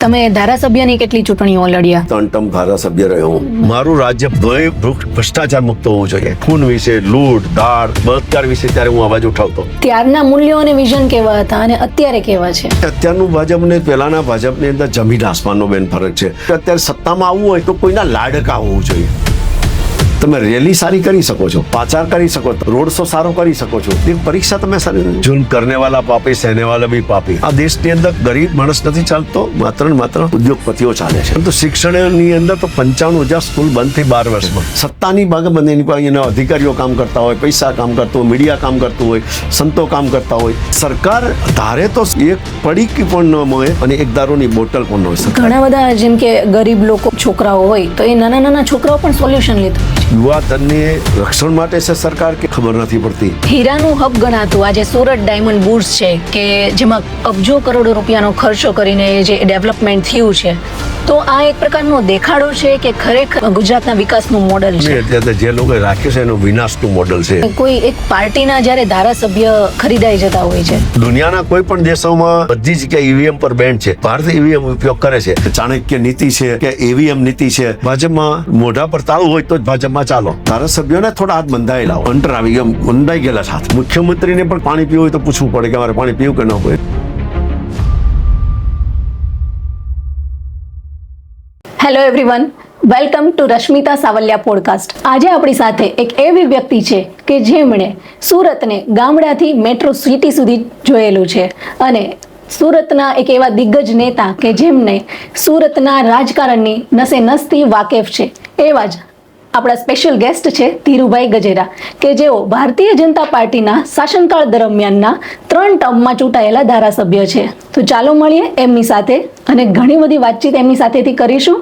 તમે ધારાસભ્યની કેટલી ચૂંટણીઓ લડ્યા? 3 ટર્મ ધારાસભ્ય રહ્યો હું. મારું રાજ્ય ભ્રષ્ટાચાર મુક્ત હોવું જોઈએ. ખૂન વિશે, લૂંટ, દાળ, બળાત્કાર વિશે ત્યારે હું અવાજ ઉઠાવતો. ત્યારના મૂલ્યો અને વિઝન કેવા હતા અને અત્યારે કેવા છે? અત્યારનું ભાજપ ને પહેલાના ભાજપની અંદર જમીન આસમાનનો બેન ફરક છે. અત્યારે સત્તામાં આવવું હોય તો કોઈના લાડકા હોવું જોઈએ. તમે રેલી સારી કરી શકો છો, પાચાર કરી શકો છો, રોડ શો સારો કરી શકો છો, પરીક્ષા તમે સારી. જુલ્મ કરને વાલા પાપી, સહેને વાલા ભી પાપી. આ દેશની અંદર ગરીબ માણસ નથી ચાલતો, માત્ર ને માત્ર ઉદ્યોગપતિઓ ચાલે છે. તો શિક્ષણની અંદર તો 95,000 સ્કૂલ બંધ થઈ 12 વર્ષમાં. સત્તાની ભાગે બંધ એના અધિકારીઓ કામ કરતા હોય, પૈસા કામ કરતો હોય, મીડિયા કામ કરતું હોય, સંતો કામ કરતા હોય. સરકાર ધારે તો એક પડીકી પણ ન મળે અને એક દારૂની બોટલ પણ ન હોય. ઘણા બધા જેમ કે ગરીબ લોકો, છોકરાઓ હોય તો એ નાના નાના છોકરાઓ પણ સોલ્યુશન લેતા. યુવા ધનને રક્ષણ માટે છે સરકાર કે ખબર નથી પડતી. હીરાનું હબ ગણાતું આજે સુરત ડાયમંડ બુર્સ છે કે જેમાં અબજો કરોડો રૂપિયાનો ખર્ચો કરીને જે ડેવલપમેન્ટ થયું છે, તો આ એક પ્રકારનો દેખાડો છે કે ખરેખર ગુજરાતના વિકાસનું મોડલ છે? જે લોકો રાખ્યું છે એનું વિનાશનું મોડલ છે. કોઈ એક પાર્ટીના જ્યારે ધારાસભ્ય ખરીદાઈ જતા હોય છે. દુનિયાના કોઈ પણ દેશોમાં બધી જગ્યાએ ઈવીએમ પર બેન છે. ભારત ઈવીએમ ઉપયોગ કરે છે. ચાણક્ય નીતિ છે કે ઈવીએમ નીતિ છે. ભાજપમાં મોઢા પર તાળું હોય તો જ ભાજપમાં ચાલો. ધારાસભ્યોને થોડા હાથ બંધાયેલા અંટર આવી ગયા, બંધાઈ ગયેલા હાથ. મુખ્યમંત્રીને પણ પાણી પીવું હોય તો પૂછવું પડે કે મારે પાણી પીવું કે ન હોય. Hello everyone, welcome to Rashmita Savaliya podcast. આજે આપણી સાથે એક એવી વ્યક્તિ છે કે જેમણે સુરતને ગામડાથી મેટ્રો સિટી સુધી જોયેલું છે અને સુરતના એક એવા દિગ્ગજ નેતા કે જેમને સુરતના રાજકારણની નસે નસથી વાકેફ છે. એવા જ આપણા સ્પેશિયલ ગેસ્ટ છે ધીરુભાઈ ગજેરા, કે જેઓ ભારતીય જનતા પાર્ટીના શાસનકાળ દરમિયાનના 3 ટર્મમાં ચૂંટાયેલા ધારાસભ્ય છે. તો ચાલો મળીએ એમની સાથે અને ઘણી બધી વાતચીત એમની સાથેથી કરીશું.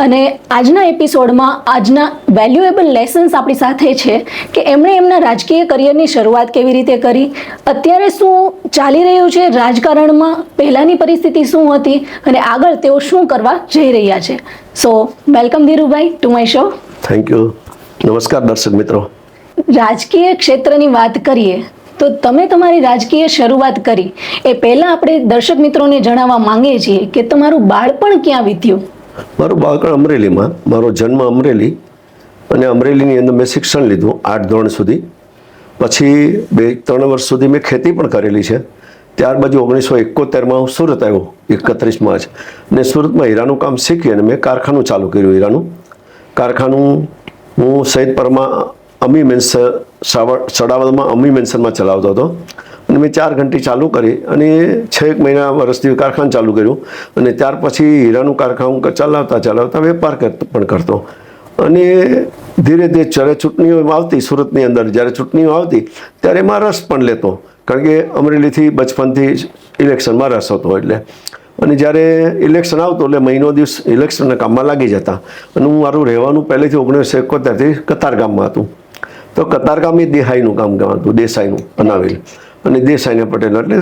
અને આજના એપિસોડમાં આજના વેલ્યુએબલ લેસન્સ આપણી સાથે છે કે એમણે એમના રાજકીય કરિયરની શરૂઆત કેવી રીતે કરી, અત્યારે શું ચાલી રહ્યું છે રાજકારણમાં, પહેલાંની પરિસ્થિતિ શું હતી અને આગળ તેઓ શું કરવા જઈ રહ્યા છે. સો welcome Dhirubhai to my show. Thank you. નમસ્કાર દર્શક મિત્રો. રાજકીય ક્ષેત્રની વાત કરીએ તો તમે તમારી રાજકીય શરૂઆત કરી એ પહેલા આપણે દર્શક મિત્રોને જણાવવા માંગીએ છીએ કે તમારું બાળપણ ક્યાં વીત્યું? મારું બાળપણ અમરેલીમાં. મારો જન્મ અમરેલી અને અમરેલીની અંદર મેં શિક્ષણ લીધું 8 ધોરણ સુધી. પછી 2-3 વર્ષ સુધી મેં ખેતી પણ કરેલી છે. ત્યારબાદ 1971માં હું સુરત આવ્યો 31 માર્ચ, અને સુરતમાં હીરાનું કામ શીખી અને મેં કારખાનું ચાલુ કર્યું. હીરાનું કારખાનું હું શહીદ પરમાં અમી મેન્સ સડાવદમાં અમી મેન્સનમાં ચલાવતો હતો અને મેં 4 ઘંટી ચાલુ કરી અને 6 મહિના વર્ષથી કારખાનું ચાલુ કર્યું. અને ત્યાર પછી હીરાનું કારખાનું ચલાવતા વેપાર પણ કરતો. અને ધીરે ધીરે જ્યારે ચૂંટણીઓ આવતી સુરતની અંદર, જ્યારે ચૂંટણીઓ આવતી ત્યારે એમાં રસ પણ લેતો, કારણ કે અમરેલીથી બચપનથી ઇલેક્શનમાં રસ હતો એટલે. અને જ્યારે ઇલેક્શન આવતું એટલે મહિનો દિવસ ઇલેક્શનના કામમાં લાગી જતા. અને હું મારું રહેવાનું પહેલેથી 1971થી કતારગામમાં હતું. તો કતારગામ એ દેસાઈનું કામ હતું, દેસાઈનું બનાવેલ અને દેસાઈને પટેલ, એટલે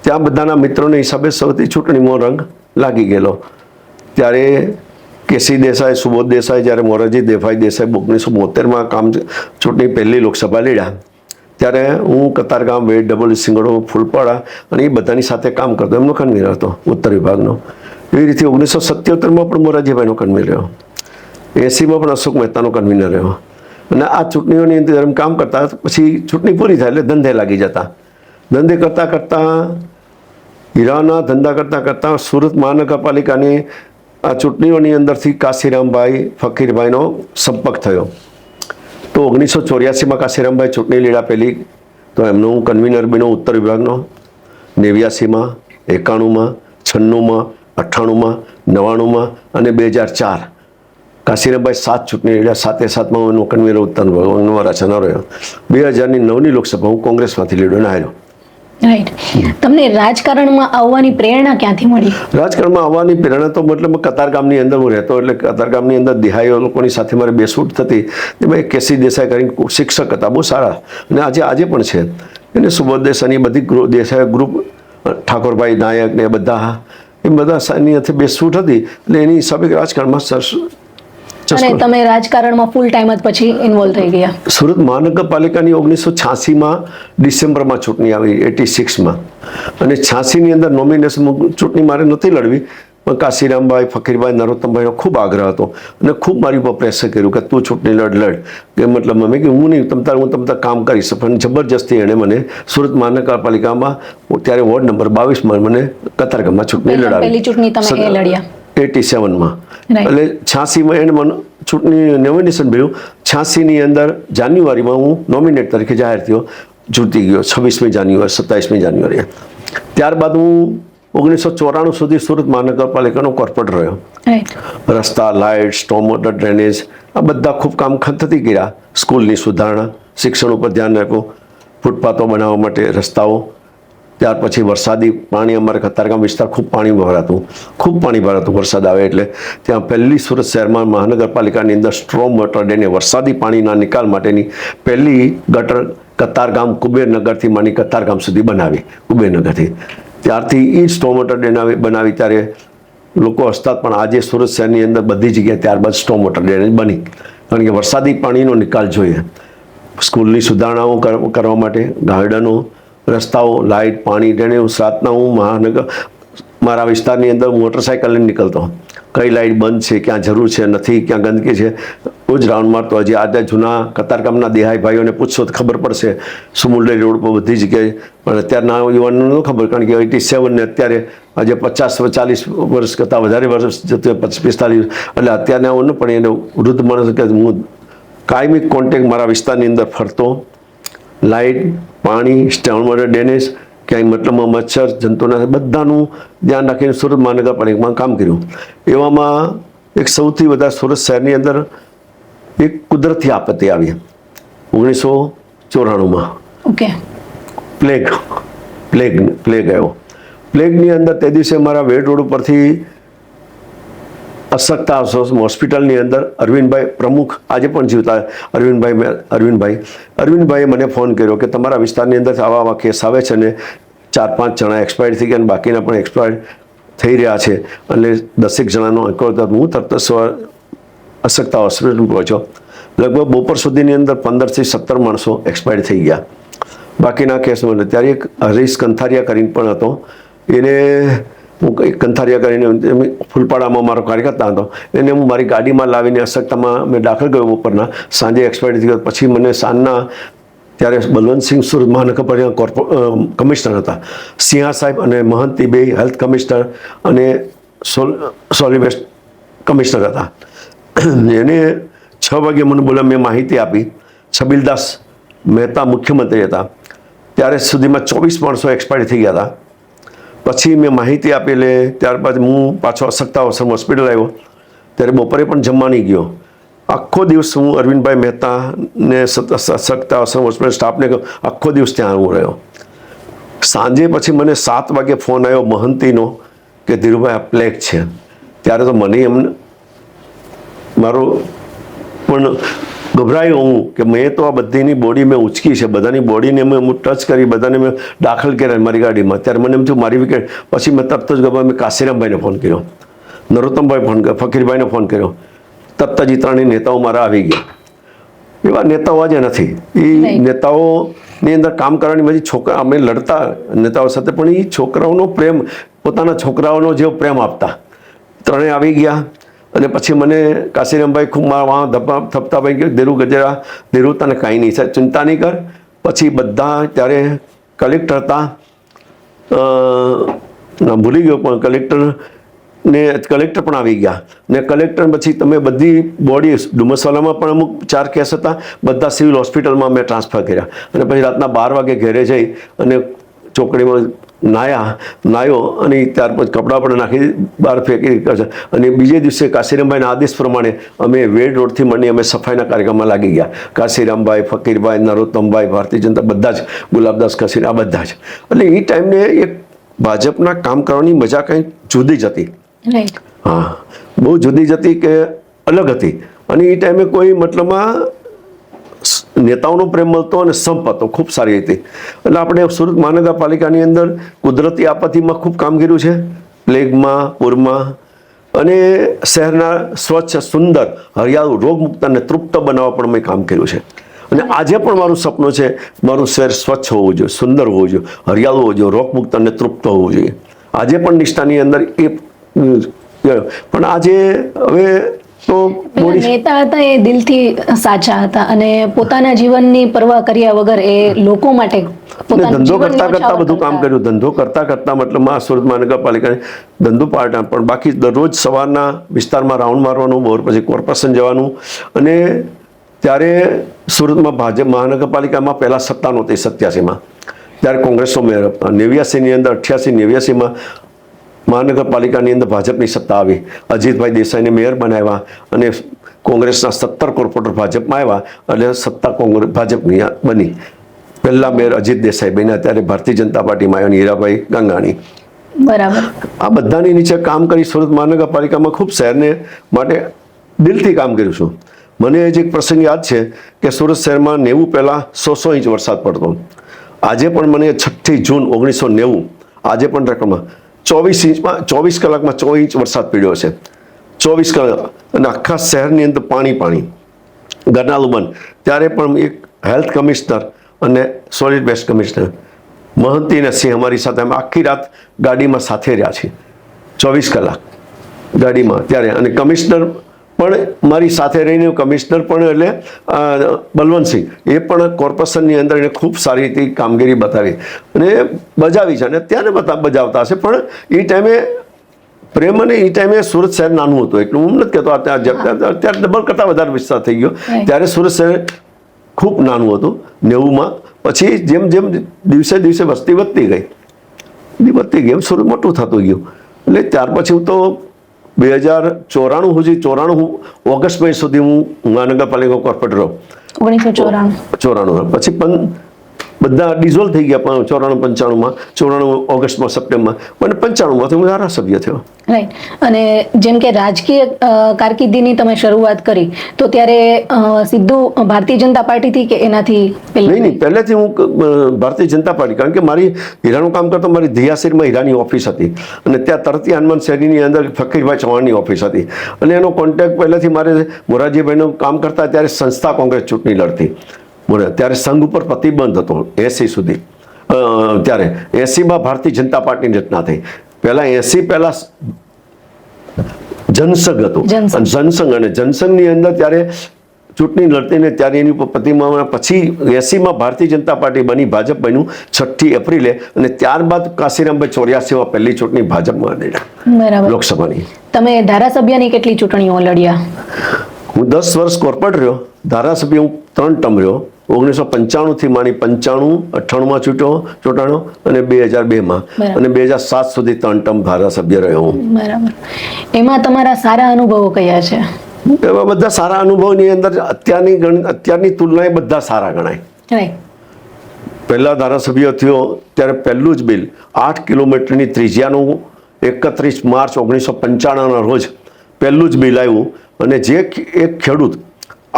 ત્યાં બધાના મિત્રોના હિસાબે સૌથી ચૂંટણીમાં રંગ લાગી ગયેલો. ત્યારે કેસી દેસાઈ, સુબોધ દેસાઈ, જ્યારે મોરારજી દેસાઈ 1972માં કામ ચૂંટણી પહેલી લોકસભા લડ્યા ત્યારે હું કતારગામ, વેડ, ડબલ સિંગડો, ફૂલપાડા અને એ બધાની સાથે કામ કરતો. એમનો કન્વીનર હતો ઉત્તર વિભાગનો. એવી રીતે 1977માં પણ મોરારજીભાઈનો કન્વીનર રહ્યો, 80માં પણ અશોક મહેતાનો કન્વીનર રહ્યો. અને આ ચૂંટણીઓની અંદર કામ કરતા પછી ચૂંટણી પૂરી થાય એટલે ધંધે લાગી જતા. ધંધે કરતાં કરતાં હીરાના ધંધા કરતાં કરતાં સુરત મહાનગરપાલિકાની આ ચૂંટણીઓની અંદરથી કાશીરામભાઈ ફકીરભાઈનો સંપર્ક થયો. તો 1984માં કાશીરામભાઈ ચૂંટણી લડ્યા પહેલી, તો એમનો હું કન્વીનર બન્યો ઉત્તર વિભાગનો. 89માં, 91માં, 96માં, 98માં, 99માં અને 2004 કાશીરામભાઈ 7 ચૂંટણી લડ્યા. 7માં એનો કન્વીનર ઉત્તર વિભાગનો રચના રહ્યો. 2009ની લોકસભા હું કોંગ્રેસમાંથી લડ્યો અને હાર્યો. રાઈટ. તમને રાજકારણમાં આવવાની પ્રેરણા ક્યાંથી મળી? રાજકારણમાં આવવાની પ્રેરણા તો મતલબ કતારગામની અંદર હું રહેતો, એટલે કતારગામની અંદર દેહાઈઓ લોકોની સાથે મારે બેસૂટ થતી. એમાં કેસી દેસાઈ કરીને શિક્ષક હતા, બહુ સારા, અને આજે પણ છે. એને સુબોધ દેસાઈની બધી દેસાઈ ગ્રુપ, ઠાકોરભાઈ નાયક ને બધા એની સાથે બેસૂટ હતી. એટલે એની હિસાબે રાજકારણમાં. અને તમે રાજકારણમાં ફૂલ ટાઈમ જ પછી ઇન્વોલ્વ થઈ ગયા? સુરત મહાનગરપાલિકાની 1986માં ડિસેમ્બરમાં ચૂંટણી આવી, 86માં. અને 86ની અંદર નોમિનેશન ચૂંટણી મારે નહોતી લડવી, પણ કાશીરામભાઈ, ફકીરભાઈ, નરોત્તમભાઈનો ખૂબ આગ્રહ હતો અને ખૂબ મારી ઉપર પ્રેશર કર્યું કે તું ચૂંટણી લડ કે મતલબ મેં કે હું નહીં હું કામ કરીશ. પણ જબરજસ્તી એણે મને સુરત મહાનગરપાલિકામાં ત્યારે વોર્ડ નંબર 22માં મને કતારગામમાં ચૂંટણી પહેલી ચૂંટણી તમે એ લડ્યા 87માં. એટલે 86માં એને મને ચૂંટણી નોમિનેશન મળ્યું. 86ની અંદર જાન્યુઆરીમાં હું નોમિનેટ તરીકે જાહેર થયો, ચૂંટી ગયો 26મી જાન્યુઆરી 27મી જાન્યુઆરીએ. ત્યારબાદ હું 1994 સુધી સુરત મહાનગરપાલિકાનો કોર્પોરેટર રહ્યો. રસ્તા, લાઇટ, સ્ટોમ વોટર, ડ્રેનેજ આ બધા ખૂબ કામ થતી ગયા. સ્કૂલની સુધારણા, શિક્ષણ ઉપર ધ્યાન રાખ્યું, ફૂટપાથો બનાવવા માટે રસ્તાઓ. ત્યાર પછી વરસાદી પાણી, અમારે કતારગામ વિસ્તાર ખૂબ પાણી ભરાતું વરસાદ આવે એટલે. ત્યાં પહેલી સુરત શહેરમાં મહાનગરપાલિકાની અંદર સ્ટ્રોમ વોટર ડ્રેને વરસાદી પાણીના નિકાલ માટેની પહેલી ગટર કતારગામ કુબેરનગરથી માંડી કતારગામ સુધી બનાવી. કુબેરનગરથી ત્યારથી એ સ્ટોમ વોટર ડ્રેન બનાવી ત્યારે લોકો હસતા, પણ આજે સુરત શહેરની અંદર બધી જગ્યાએ ત્યારબાદ સ્ટોમ વોટર ડ્રેનેજ બની. કારણ કે વરસાદી પાણીનો નિકાલ જોઈએ. સ્કૂલની સુધારણાઓ કરવા માટે ગાર્ડનો, રસ્તાઓ, લાઇટ, પાણી, ડ્રેનેજ. રાતના હું મારા વિસ્તારની અંદર મોટરસાઇકલ લઈને નીકળતો. કઈ લાઇટ બંધ છે, ક્યાં જરૂર છે નથી, ક્યાં ગંદકી છે, રોજ રાઉન્ડ મારતો. હજી આજે જૂના કતારગામના દેહાઈ ભાઈઓને પૂછશો તો ખબર પડશે. સુમુલડે રોડ પર બધી જગ્યાએ. પણ અત્યારના યુવાનોને ન ખબર, કારણ કે 87 ને અત્યારે આજે 50-40 વર્ષ કરતાં વધારે વર્ષ જતો 45. એટલે અત્યારના પણ એને વૃદ્ધ માણસ કે હું કાયમી કોન્ટેક્ટ મારા વિસ્તારની અંદર ફરતો. લાઇટ, પાણી, સ્ટોમ વોટર ડ્રેનેજ, ક્યાંય મતલબમાં મચ્છર જંતુના બધાનું ધ્યાન રાખીને સુરત મહાનગરપાલિકામાં કામ કર્યું. એવામાં એક સૌથી વધારે સુરત શહેરની અંદર એક કુદરતી આપત્તિ આવી 1994માં. ઓકે. પ્લેગ આવ્યો. પ્લેગની અંદર તે દિવસે મારા વેડ રોડ ઉપરથી અશક્તા હોસ્પિટલની અંદર અરવિંદભાઈ પ્રમુખ, આજે પણ જીવતા અરવિંદભાઈએ મને ફોન કર્યો કે તમારા વિસ્તારની અંદર આવા કેસ આવે છે ને 4-5 જણા એક્સપાયર્ડ થઈ ગયા અને બાકીના પણ એક્સપાયર્ડ થઈ રહ્યા છે. એટલે 10 જણાનો આંકડો હતો. હું તરત અશક્તા હોસ્પિટલ પહોંચ્યો. લગભગ બપોર સુધીની અંદર 15 થી 17 માણસો એક્સપાયર્ડ થઈ ગયા. બાકીના કેસમાં ત્યારે એક હરીશ કંથારિયા કરીને પણ હતો. એને હું કંથારિયા કરીને ફૂલપાડામાં મારો કાર્યકર્તા હતો. એને હું મારી ગાડીમાં લાવીને અશક્તામાં મેં દાખલ કર્યો બપોરના. સાંજે એક્સપાયર્ડ થઈ ગયો. પછી મને સાંજના ત્યારે બલવંતસિંહ સુરત મહાનગરપાલિકા કમિશનર હતા. સિંહા સાહેબ અને મહંતી બે હેલ્થ કમિશનર અને સોલિડ વેસ્ટ કમિશનર હતા. એને 6 વાગે મને બોલ્યા. મેં માહિતી આપી. છબીલદાસ મહેતા મુખ્યમંત્રી હતા ત્યારે સુધીમાં 24 માણસો એક્સપાયર થઈ ગયા હતા. પછી મેં માહિતી આપી. એટલે ત્યારબાદ હું પાછો અશક્તા હોસ્પિટલ આવ્યો. ત્યારે બપોરે પણ જમવા નહીં ગયો. આખો દિવસ હું અરવિંદભાઈ મહેતાને અશક્તા હોસ્પિટલ સ્ટાફને આખો દિવસ ત્યાં હું રહ્યો. સાંજે પછી મને 7 વાગે ફોન આવ્યો મહંતીનો કે ધીરુભાઈ આ પ્લેગ છે. ત્યારે તો મને એમને મારો પણ ગભરાયો હું કે મેં તો આ બધીની બોડી મેં ઉંચકી છે, બધાની બોડીને મેં ટચ કરી, બધાને મેં દાખલ કર્યા મારી ગાડીમાં. ત્યારે મને એમ થયું મારી વિકેટ. પછી મેં તરત જ મેં કાશીરામભાઈને ફોન કર્યો, નરોત્તમભાઈ ફોન કર્યો, ફકીરભાઈને ફોન કર્યો. તરત જ 3 નેતાઓ મારા આવી ગયા. એવા નેતાઓ આજે નથી. એ નેતાઓની અંદર કામ કરવાની બધી છોકરા અમે લડતા નેતાઓ સાથે, પણ એ છોકરાઓનો પ્રેમ, પોતાના છોકરાઓનો જેવો પ્રેમ આપતા. 3 આવી ગયા. અને પછી મને કાશીરામભાઈ ખૂબ મારા થપતા ભાઈ કહ્યું ધીરુ ગજેરા, ધીરુ તને કાંઈ નહીં છે, ચિંતા નહીં કર. પછી બધા ત્યારે કલેક્ટર હતા, ભૂલી ગયો પણ કલેક્ટર પણ આવી ગયા. ને કલેક્ટર પછી તમે બધી બોડી ડુમસવાલામાં પણ અમુક 4 કેસ હતા, બધા સિવિલ હોસ્પિટલમાં મેં ટ્રાન્સફર કર્યા. અને પછી રાતના 12 વાગે ઘરે જઈ અને ચોકડીમાં નાયો અને ત્યાર પછી કપડાં પણ નાખી બહાર ફેંકી. અને બીજે દિવસે કાશીરામભાઈના આદેશ પ્રમાણે અમે વેડ રોડથી માંડી અમે સફાઈના કાર્યક્રમમાં લાગી ગયા. કાશીરામભાઈ, ફકીરભાઈ, નરોત્તમભાઈ, ભારતીય જનતા બધા જ, ગુલાબદાસ કસીર આ બધા જ. એટલે એ ટાઈમને એક ભાજપના કામ કરવાની મજા કંઈ જુદી જ હતી. હા, બહુ જુદી જ હતી કે અલગ હતી. અને એ ટાઈમે કોઈ મતલબમાં નેતાઓનો પ્રેમ મળતો અને સંપ હતો, ખૂબ સારી હતી. એટલે આપણે સુરત મહાનગરપાલિકાની અંદર કુદરતી આપત્તિમાં ખૂબ કામ કર્યું છે. પ્લેગમાં, પૂરમાં, અને શહેરના સ્વચ્છ, સુંદર, હરિયાળું, રોગમુક્ત અને તૃપ્ત બનાવવા પણ મેં કામ કર્યું છે. અને આજે પણ મારું સપનું છે મારું શહેર સ્વચ્છ હોવું જોઈએ, સુંદર હોવું જોઈએ, હરિયાળું હોવું જોઈએ, રોગમુક્ત અને તૃપ્ત હોવું જોઈએ. આજે પણ નિષ્ઠાની અંદર એ પણ આજે હવે તો પેલા નેતા હતા એ દિલથી સાચા હતા અને પોતાના જીવનની પરવા કર્યા વગર એ લોકો માટે પોતાનું ધંધો જીવન કરતા કરતા ન્યોછાવર બધું કામ કરતા. કર્યું. ધંધો કરતા કરતા મતલબ સુરત મહાનગરપાલિકાને ધંધો પાડતા, પણ બાકી દરરોજ સવારના વિસ્તારમાં રાઉન્ડ મારવાનું, બોર પછી કોર્પોરેશન જવાનું. અને ત્યારે સુરતમાં ભાજપ મહાનગરપાલિકામાં પહેલા સત્તા નહોતી 87માં, ત્યારે કોંગ્રેસનો મેયર 89ની અંદર 88-89માં મહાનગરપાલિકાની અંદર ભાજપની સત્તા આવી. અજીતભાઈ દેસાઈને મેયર બનાવ્યા અને કોંગ્રેસના 17 કોર્પોરેટર ભાજપમાં આવ્યા એટલે સત્તા કોંગ્રેસ ભાજપની બની. પહેલા મેયર અજીત દેસાઈ બન્યા, ત્યારે ભારતીય જનતા પાર્ટીમાં આવ્યા હીરાભાઈ ગંગાણી. બરાબર. આ બધાની નીચે કામ કરી સુરત મહાનગરપાલિકામાં ખૂબ શહેરને માટે દિલથી કામ કર્યું છું. મને જ એક પ્રસંગ યાદ છે કે સુરત શહેરમાં 90 પહેલાં 100 ઇંચ વરસાદ પડતો. આજે પણ મને 6 જૂન 1990 આજે પણ રેકોર્ડમાં 24 કલાકમાં 100 ઇંચ વરસાદ પડ્યો છે. 24 કલાક અને આખા શહેરની અંદર પાણી ગરનાળું બંધ. ત્યારે પણ એક હેલ્થ કમિશનર અને સોલિડ વેસ્ટ કમિશનર મહંતી અને સિંહ અમારી સાથે અમે આખી રાત ગાડીમાં સાથે રહ્યા છીએ, 24 કલાક ગાડીમાં ત્યારે. અને કમિશનર પણ મારી સાથે રહીને, કમિશનર પણ એટલે બલવંતસિંહ, એ પણ કોર્પોરેશનની અંદર એને ખૂબ સારી રીતે કામગીરી બતાવી અને બજાવી છે અને અત્યારે બજાવતા હશે. પણ એ ટાઈમે પ્રેમ અને એ ટાઈમે સુરત શહેર નાનું હતું, એટલું હું નથી કહેતો અત્યારે ડબલ કરતાં વધારે વિસ્તાર થઈ ગયો. ત્યારે સુરત શહેર ખૂબ નાનું હતું 90માં. પછી જેમ જેમ દિવસે દિવસે વસ્તી વધતી ગઈ એમ સુરત મોટું થતું ગયું. એટલે ત્યાર પછી હું તો 1994 ઓગસ્ટ મહિના સુધી હું મહાનગરપાલિકા કોર્પોરેટર રહ્યો. 1994 પછી પણ બધા ડિઝોલ્વ થઈ ગયા. 94-95માં 94 ઓગસ્ટમાં, સપ્ટેમ્બરમાં અને 95માંથી હું ધારાસભ્ય થયો. રાઈટ. અને જેમ કે રાજકીય કારકિર્દીની તમે શરૂઆત કરી તો ત્યારે સીધું ભારતીય જનતા પાર્ટીથી કે એનાથી નહીં, પહેલેથી હું ભારતીય જનતા પાર્ટી, કારણ કે મારી હીરાનું કામ કરતો મારી દિયાશીરમાં હીરાની ઓફિસ હતી અને ત્યાં તરતી હનુમાન શેરીની અંદર ફકીરભાઈ ચૌહાણની ઓફિસ હતી. અને એનો કોન્ટેક્ટ પહેલેથી મારે મોરારજીભાઈનું કામ કરતા ત્યારે સંસ્થા કોંગ્રેસ ચૂંટણી લડતી. ત્યારે સંઘ ઉપર પ્રતિબંધ હતો 80 સુધી. ત્યારે 80માં ભારતીય જનતા પાર્ટીની રચના થઈ. પહેલા 80 પહેલા જનસંઘ હતું. જનસંઘની અંદર ત્યારે ચૂંટણી લડતી ને ત્યારે એની ઉપર પ્રતિમા. પછી 80માં ભારતીય જનતા પાર્ટી બની, ભાજપ બન્યું 6 એપ્રિલે. અને ત્યારબાદ કાશીરામભાઈ 84માં પહેલી ચૂંટણી ભાજપમાં લડ્યા લોકસભાની. તમે ધારાસભ્યની કેટલી ચૂંટણીઓ લડ્યા? હું 10 વર્ષ કોર્પોરેટર રહ્યો. ધારાસભ્ય હું 3 ટર્મ રહ્યો. 1995થી માંડી 95, 98માં ચૂંટાણો અને 2002માં અને 2007 સુધી 3 ટર્મ ધારાસભ્ય રહ્યો હું. બરાબર. એમાં તમારા સારા અનુભવો કયા છે? એવા બધા સારા અનુભવની અંદર અત્યારની તુલનાએ બધા સારા ગણાય. પહેલા ધારાસભ્ય થયો ત્યારે પહેલું જ બિલ 8 કિલોમીટરની ત્રિજ્યાનું 31 માર્ચ 1995ના રોજ પહેલું જ બિલ આવ્યું. અને જે એક ખેડૂત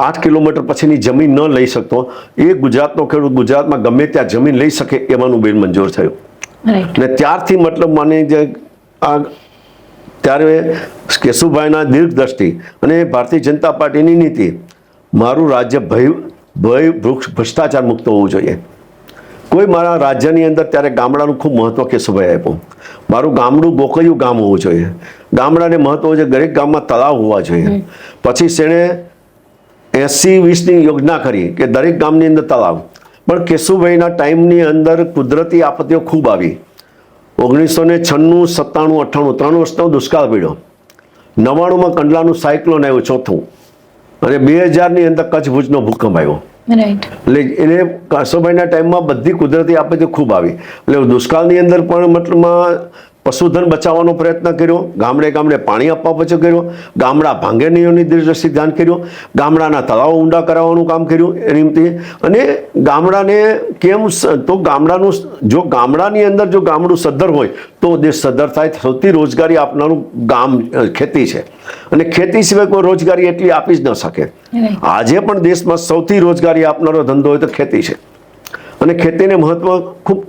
8 કિલોમીટર પછીની જમીન ન લઈ શકતો, એ ગુજરાતનો ખેડૂત ગુજરાતમાં ગમે ત્યાં જમીન લઈ શકે એવાનું બિલ મંજૂર થયું. અને ત્યારથી મતલબ મને જે ત્યારે કેશુભાઈના દીર્ઘદ્રષ્ટિ અને ભારતીય જનતા પાર્ટીની નીતિ, મારું રાજ્ય ભ્રષ્ટાચાર મુક્ત હોવું જોઈએ. કોઈ મારા રાજ્યની અંદર ત્યારે ગામડાનું ખૂબ મહત્વ કેશુભાઈ આપ્યું. મારું ગામડું ગોકળિયું ગામ હોવું જોઈએ, ગામડાને મહત્વ છે, દરેક ગામમાં તળાવ હોવા જોઈએ. પછી તેણે 80-20ની યોજના કરી કે દરેક ગામની અંદર તળાવ. પણ કેશુભાઈના ટાઈમની અંદર કુદરતી આપત્તિઓ ખૂબ આવી. 1996, 97, 98 3 વર્ષનો દુષ્કાળ પડ્યો. 99માં કંડલાનું સાયક્લોન આવ્યું ચોથું. અને 2000ની અંદર કચ્છ ભુજનો ભૂકંપ આવ્યો. એટલે એને કેશુભાઈના ટાઈમમાં બધી કુદરતી આપત્તિઓ ખૂબ આવી. એટલે દુષ્કાળની અંદર પણ મતલબમાં પશુધન બચાવવાનો પ્રયત્ન કર્યો, ગામડે ગામડે પાણી આપવા પછી કર્યો, ગામડા ભાંગેનીઓની દ્રષ્ટિ ધ્યાન કર્યું, ગામડાના તળાવો ઊંડા કરાવવાનું કામ કર્યું એની રીતે. અને ગામડાને કેમ તો ગામડાનું જો ગામડાની અંદર જો ગામડું સદ્ધર હોય તો દેશ સદ્ધર થાય. સૌથી રોજગારી આપનારું ગામ ખેતી છે અને ખેતી સિવાય કોઈ રોજગારી એટલી આપી જ ન શકે. આજે પણ દેશમાં સૌથી રોજગારી આપનારો ધંધો હોય તો ખેતી છે અને ખેતીને મહત્વ ખૂબ,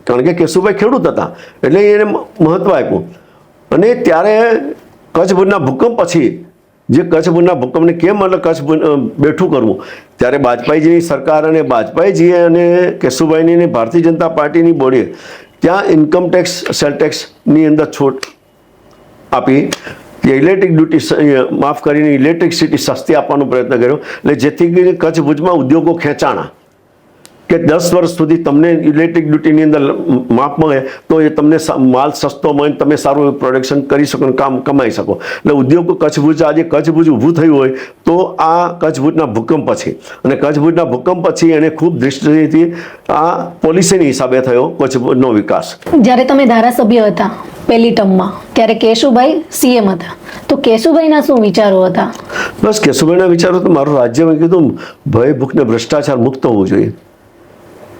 કારણ કે કેશુભાઈ ખેડૂત હતા એટલે એને મહત્વ આપ્યું. અને ત્યારે કચ્છ ભુજના ભૂકંપ પછી જે કચ્છ ભુજના ભૂકંપને કેમ મતલબ કચ્છ બેઠું કરવું, ત્યારે વાજપેયીજીની સરકાર અને વાજપેયીજીએ અને કેશુભાઈની અને ભારતીય જનતા પાર્ટીની બોડીએ ત્યાં ઇન્કમ ટેક્સ, સેલ ટેક્સની અંદર છૂટ આપી કે ઇલેક્ટ્રિક ડ્યુટી માફ કરીને ઇલેક્ટ્રિસિટી સસ્તી આપવાનો પ્રયત્ન કર્યો, એટલે જેથી કરીને કચ્છ ભુજમાં ઉદ્યોગો ખેંચાણા કે 10 વર્ષ સુધી તમને ઇલેક્ટ્રિક ડ્યુટીની અંદર માફ મળે તો એ તમને માલ સસ્તો મળે, તમે સારું એવું પ્રોડક્શન કરી શકો, કામ કમાઈ શકો. એટલે ઉદ્યોગો કચ્છ ભુજ, આજે કચ્છ ભુજ ઊભું થયું હોય તો આ કચ્છ ભુજના ભૂકંપ પછી, અને કચ્છ ભુજના ભૂકંપ પછી એને ખૂબ દૃષ્ટિથી આ પોલિસીની હિસાબે થયો કચ્છ ભુજનો વિકાસ. જ્યારે તમે ધારાસભ્ય હતા પહેલી ટર્મમાં ત્યારે કેશુભાઈ સીએમ હતા, તો કેશુભાઈના શું વિચારો હતા? બસ કેશુભાઈના વિચારો તો મારું રાજ્ય, મેં કીધું ભય, ભૂખ ને ભ્રષ્ટાચાર મુક્ત હોવું જોઈએ,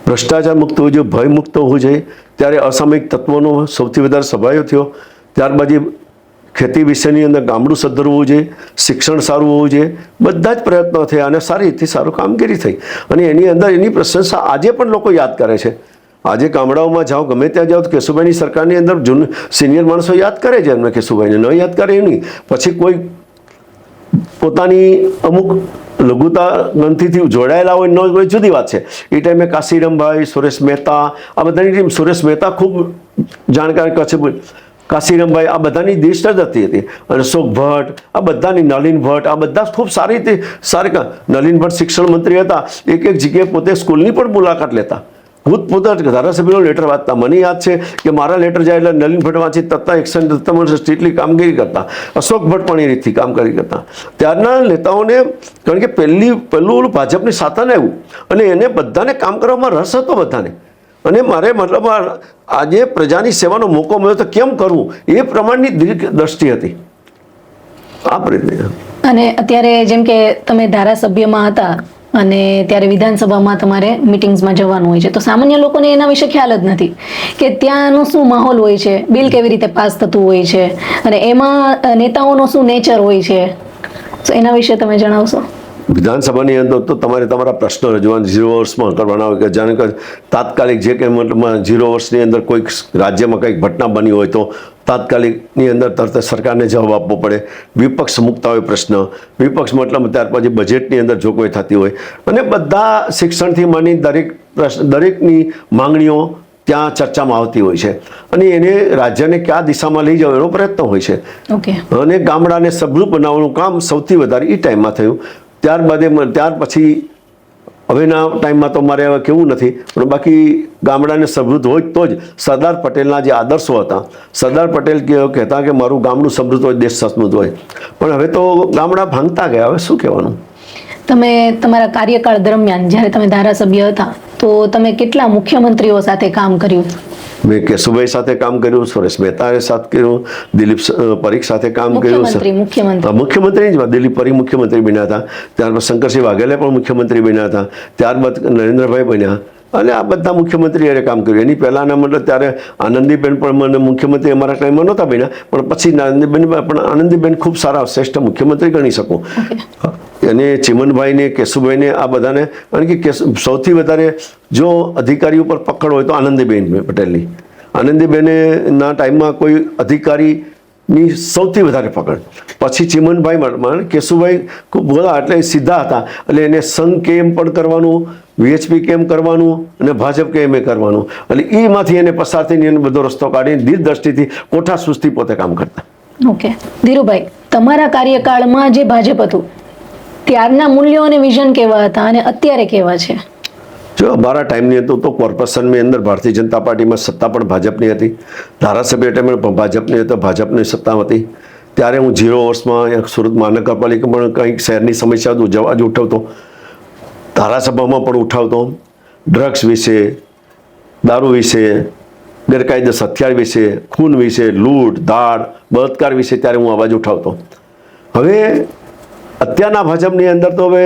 ભ્રષ્ટાચાર મુક્ત હોવું જોઈએ, ભય મુક્ત હોવું જોઈએ. ત્યારે અસામયિક તત્વોનો સૌથી વધારે સભાયો થયો. ત્યારબાદ ખેતી વિશેની અંદર ગામડું સદ્ધરવું જોઈએ, શિક્ષણ સારું હોવું જોઈએ, બધા જ પ્રયત્નો થયા અને સારી રીતે સારું કામગીરી થઈ. અને એની અંદર એની પ્રશંસા આજે પણ લોકો યાદ કરે છે. આજે ગામડાઓમાં જાઓ, ગમે ત્યાં જાઓ તો કેશુભાઈની સરકારની અંદર જૂન સિનિયર માણસો યાદ કરે છે એમને, કેશુભાઈને ન યાદ કરે એ નહીં. પછી કોઈ પોતાની અમુક લઘુતા ગ્રંથિથી જોડાયેલા હોય ન હોય જુદી વાત છે. એ ટાઈમે કાશીરામભાઈ, સુરેશ મહેતા, આ બધાની ટીમ, સુરેશ મહેતા ખૂબ જાણકાર કચ્છ, કાશીરામભાઈ, આ બધાની દિષ્ટ હતી. અને અશોક ભટ્ટ, આ બધાની, નલિન ભટ્ટ, આ બધા ખૂબ સારી રીતે નલિન ભટ્ટ શિક્ષણ મંત્રી હતા, એક જગ્યાએ પોતે સ્કૂલની પણ મુલાકાત લેતા, પોતા ધારાસભ્યનો લેટર વાંચતા. મને યાદ છે કે મારા લેટર જાય એટલે નલિન ભટ્ટ વાંચી તથા એક્શન સ્ટ્રીટલી કામગીરી કરતા. અશોક ભટ્ટ પણ એ રીતથી કામગીરી કરતા. ત્યારના નેતાઓને, કારણ કે પહેલું ભાજપની શાસન આવ્યું અને એને બધાને કામ કરવામાં રસ હતો બધાને. અને મારે મતલબ આજે પ્રજાની સેવાનો મોકો મળ્યો તો કેમ કરવું એ પ્રમાણની દ્રષ્ટિ હતી આ રીતે. અને અત્યારે જેમ કે તમે ધારાસભ્યમાં હતા અને ત્યારે વિધાનસભામાં તમારે મિટિંગ્સમાં જવાનું હોય છે, તો સામાન્ય લોકોને એના વિશે ખ્યાલ જ નથી કે ત્યાંનો શું માહોલ હોય છે, બિલ કેવી રીતે પાસ થતું હોય છે, અને એમાં નેતાઓનો શું નેચર હોય છે, તો એના વિશે તમે જણાવશો? વિધાનસભાની અંદર તો તમારે તમારા પ્રશ્નો રજૂઆત 0 વર્ષમાં કરવાના હોય, કે જાણે કે તાત્કાલિક જે કંઈ મતલબમાં 0 વર્ષની અંદર કોઈક રાજ્યમાં કંઈક ઘટના બની હોય તો તાત્કાલિકની અંદર તરત સરકારને જવાબ આપવો પડે. વિપક્ષ મૂકતા હોય પ્રશ્ન, વિપક્ષ મતલબ ત્યાર પછી બજેટની અંદર જોગવાઈ થતી હોય, અને બધા શિક્ષણથી માંડી દરેકની માંગણીઓ ત્યાં ચર્ચામાં આવતી હોય છે, અને એને રાજ્યને કયા દિશામાં લઈ જવો એનો પ્રયત્ન હોય છે. અને ગામડાને સબળું બનાવવાનું કામ સૌથી વધારે એ ટાઈમમાં થયું. ત્યાર પછી હવેના ટાઈમમાં તો મારે હવે કેવું નથી, પણ બાકી ગામડાને સમૃદ્ધ હોય તો જ સરદાર પટેલના જે આદર્શો હતા, સરદાર પટેલ કહેતા કે મારું ગામડું સમૃદ્ધ હોય, દેશ સમૃદ્ધ હોય, પણ હવે તો ગામડા ભાંગતા ગયા. હવે શું કહેવાનું? તમે તમારા કાર્યકાળ દરમિયાન જ્યારે તમે ધારાસભ્ય હતા તો તમે કેટલા મુખ્યમંત્રીઓ સાથે કામ કર્યું? મેં કેશુભાઈ સાથે કામ કર્યું, સુરેશ મહેતા સાથે કર્યું, દિલીપ પરીખ સાથે કામ કર્યું. મુખ્યમંત્રી જ દિલીપ પરીખ મુખ્યમંત્રી બન્યા હતા. ત્યારબાદ શંકરસિંહ વાઘેલા પણ મુખ્યમંત્રી બન્યા હતા. ત્યારબાદ નરેન્દ્રભાઈ બન્યા, અને આ બધા મુખ્યમંત્રીએ કામ કર્યું. એની પહેલાંના મતલબ ત્યારે આનંદીબેન પણ મને મુખ્યમંત્રી અમારા ટાઈમમાં નહોતા બન્યા, પણ પછી આનંદીબેન, પણ આનંદીબેન ખૂબ સારા શ્રેષ્ઠ મુખ્યમંત્રી ગણી શકું. અને ચિમનભાઈને, કેશુભાઈને, આ બધાને, કારણ કે સૌથી વધારે જો અધિકારી ઉપર પકડ હોય તો આનંદીબેન પટેલની. આનંદીબેને ના ટાઈમમાં કોઈ અધિકારીની સૌથી વધારે પકડ. પછી ચિમનભાઈ, કેશુભાઈ ખૂબ બધા, એટલે સીધા હતા, એટલે એને સંઘ કેમ પણ કરવાનું, VHP કેમ કરવાનું, અને ભાજપ કેમ એ કરવાનું, એટલે એમાંથી એને પસાર થઈને એને બધો રસ્તો કાઢીને દીર્ઘદ્રષ્ટિથી કોઠા સુસ્તી પોતે કામ કરતા. ઓકે ધીરુભાઈ, તમારા કાર્યકાળમાં જે ભાજપ હતું ત્યારના મૂલ્યો અને વિઝન કેવા હતા અને અત્યારે કેવા છે? જો અમારા ટાઈમની અંદર તો કોર્પોરેશનની અંદર ભારતીય જનતા પાર્ટીમાં સત્તા પણ ભાજપની હતી, ધારાસભ્ય ટાઈમે પણ ભાજપની હતી, ભાજપની સત્તા હતી. ત્યારે હું 0 વર્ષમાં સુરત મહાનગરપાલિકામાં કંઈક શહેરની સમસ્યા જવાજ ઉઠાવતો, ધારાસભામાં પણ ઉઠાવતો, ડ્રગ્સ વિશે, દારૂ વિશે, ગેરકાયદેસર હથિયાર વિશે, ખૂન વિશે, લૂંટ ધાડ, બળાત્કાર વિશે ત્યારે હું અવાજ ઉઠાવતો. હવે અત્યારના ભાજપની અંદર તો હવે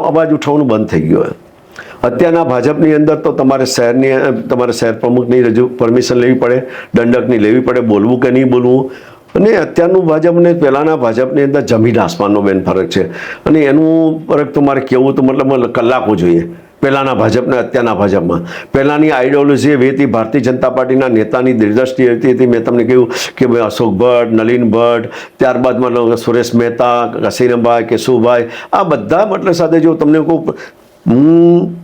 અવાજ ઉઠાવવાનું બંધ થઈ ગયું. અત્યારના ભાજપની અંદર તો તમારે શહેર પ્રમુખની પરમિશન લેવી પડે, દંડકની લેવી પડે, બોલવું કે નહીં બોલવું. અને અત્યારનું ભાજપને પહેલાંના ભાજપની અંદર જમીન આસમાનનો બેન ફરક છે. અને એનું ફરક તો મારે કહેવું તો મતલબ કલાકો જોઈએ. પહેલાંના ભાજપને અત્યારના ભાજપમાં પહેલાંની આઈડિયોલોજી એવી હતી, ભારતીય જનતા પાર્ટીના નેતાની દિલદૃષ્ટિ એવી હતી. મેં તમને કહ્યું કે ભાઈ અશોક ભટ્ટ, નલિન ભટ્ટ, ત્યારબાદ મતલબ સુરેશ મહેતા, કાશીરામભાઈ, કેશુભાઈ, આ બધા મતલબ સાથે જો તમને કહું, હું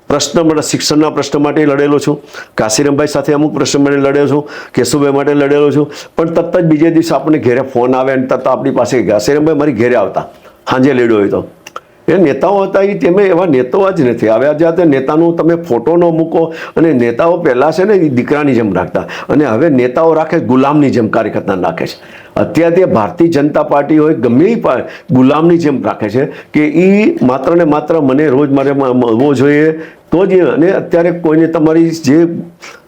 પ્રશ્ન માટે શિક્ષણના પ્રશ્ન માટે લડેલો છું, કાશીરામભાઈ સાથે અમુક પ્રશ્ન માટે લડ્યો છું, કેશુભાઈ માટે લડેલો છું, પણ તરત જ બીજે દિવસે આપણને ઘેરે ફોન આવે અને તરત આપણી પાસે કાશીરામભાઈ મારી ઘેરે આવતા સાંજે લડ્યો હોય તો એ નેતાઓ હતા એ તેમે એવા નેતાઓ જ નથી આવ્યા જ્યાં નેતાનું તમે ફોટો ન મૂકો અને નેતાઓ પહેલાં છે ને એ દીકરાની જેમ રાખતા અને હવે નેતાઓ રાખે ગુલામની જેમ કાર્યકર્તા રાખે છે. અત્યારે તે ભારતીય જનતા પાર્ટી હોય ગમે એ ગુલામની જેમ રાખે છે કે એ માત્ર ને માત્ર મને રોજ મારે મળવો જોઈએ તો જ. અને અત્યારે કોઈને તમારી જે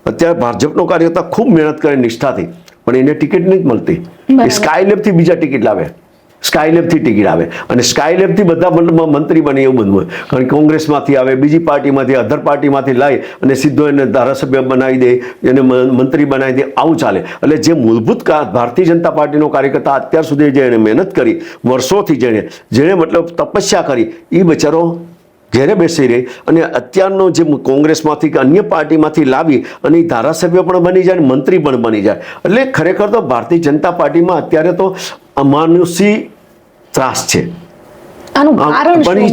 અત્યારે ભાજપનો કાર્યકર્તા ખૂબ મહેનત કરે નિષ્ઠાથી પણ એને ટિકિટ નથી મળતી. એ સ્કાયલેબથી બીજા ટિકિટ લાવે, સ્કાયલેબથી ટિકિટ આવે અને સ્કાયલેબથી બધા મંત્રી બને એવું બધું હોય. કારણ કે કોંગ્રેસમાંથી આવે, બીજી પાર્ટીમાંથી, અધર પાર્ટીમાંથી લાવી અને સીધો એને ધારાસભ્ય બનાવી દે, એને મંત્રી બનાવી દે, આવું ચાલે. એટલે જે મૂળભૂત ભારતીય જનતા પાર્ટીનો કાર્યકર્તા અત્યાર સુધી જે એને મહેનત કરી વર્ષોથી જેણે મતલબ તપસ્યા કરી એ બચારો ઘેરે બેસી રહી અને અત્યારનો જે કોંગ્રેસમાંથી કે અન્ય પાર્ટીમાંથી લાવી અને એ ધારાસભ્ય પણ બની જાય અને મંત્રી પણ બની જાય. એટલે ખરેખર તો ભારતીય જનતા પાર્ટીમાં અત્યારે તો અમાનુષી ત્રાસ છે. પણ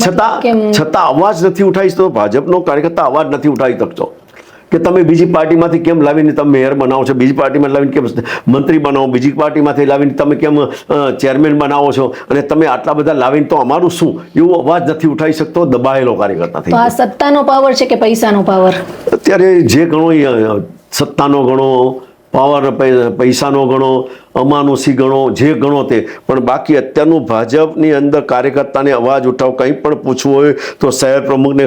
છતાં અવાજ નથી ઉઠાવી શકતો. ભાજપનો કાર્યકર્તા અવાજ નથી ઉઠાવી શકતો કે તમે બીજી પાર્ટીમાંથી કેમ લાવીને તમે મેયર બનાવો છો, બીજી પાર્ટીમાં લાવીને કેમ મંત્રી બનાવો, બીજી પાર્ટીમાંથી લાવીને તમે કેમ ચેરમેન બનાવો છો અને તમે આટલા બધા લાવીને તો અમારું શું, એવો અવાજ નથી ઉઠાવી શકતો. દબાયેલો કાર્યકર્તા થઈ ગયો. સત્તાનો પાવર છે કે પૈસાનો પાવર? અત્યારે જે ગણો સત્તાનો ગણો, પાવર પૈસાનો ગણો, અમાનુષી ગણો, જે ગણો તે, પણ બાકી અત્યારનું ભાજપની અંદર કાર્યકર્તાને અવાજ ઉઠાવ કંઈ પણ પૂછવું હોય તો શહેર પ્રમુખને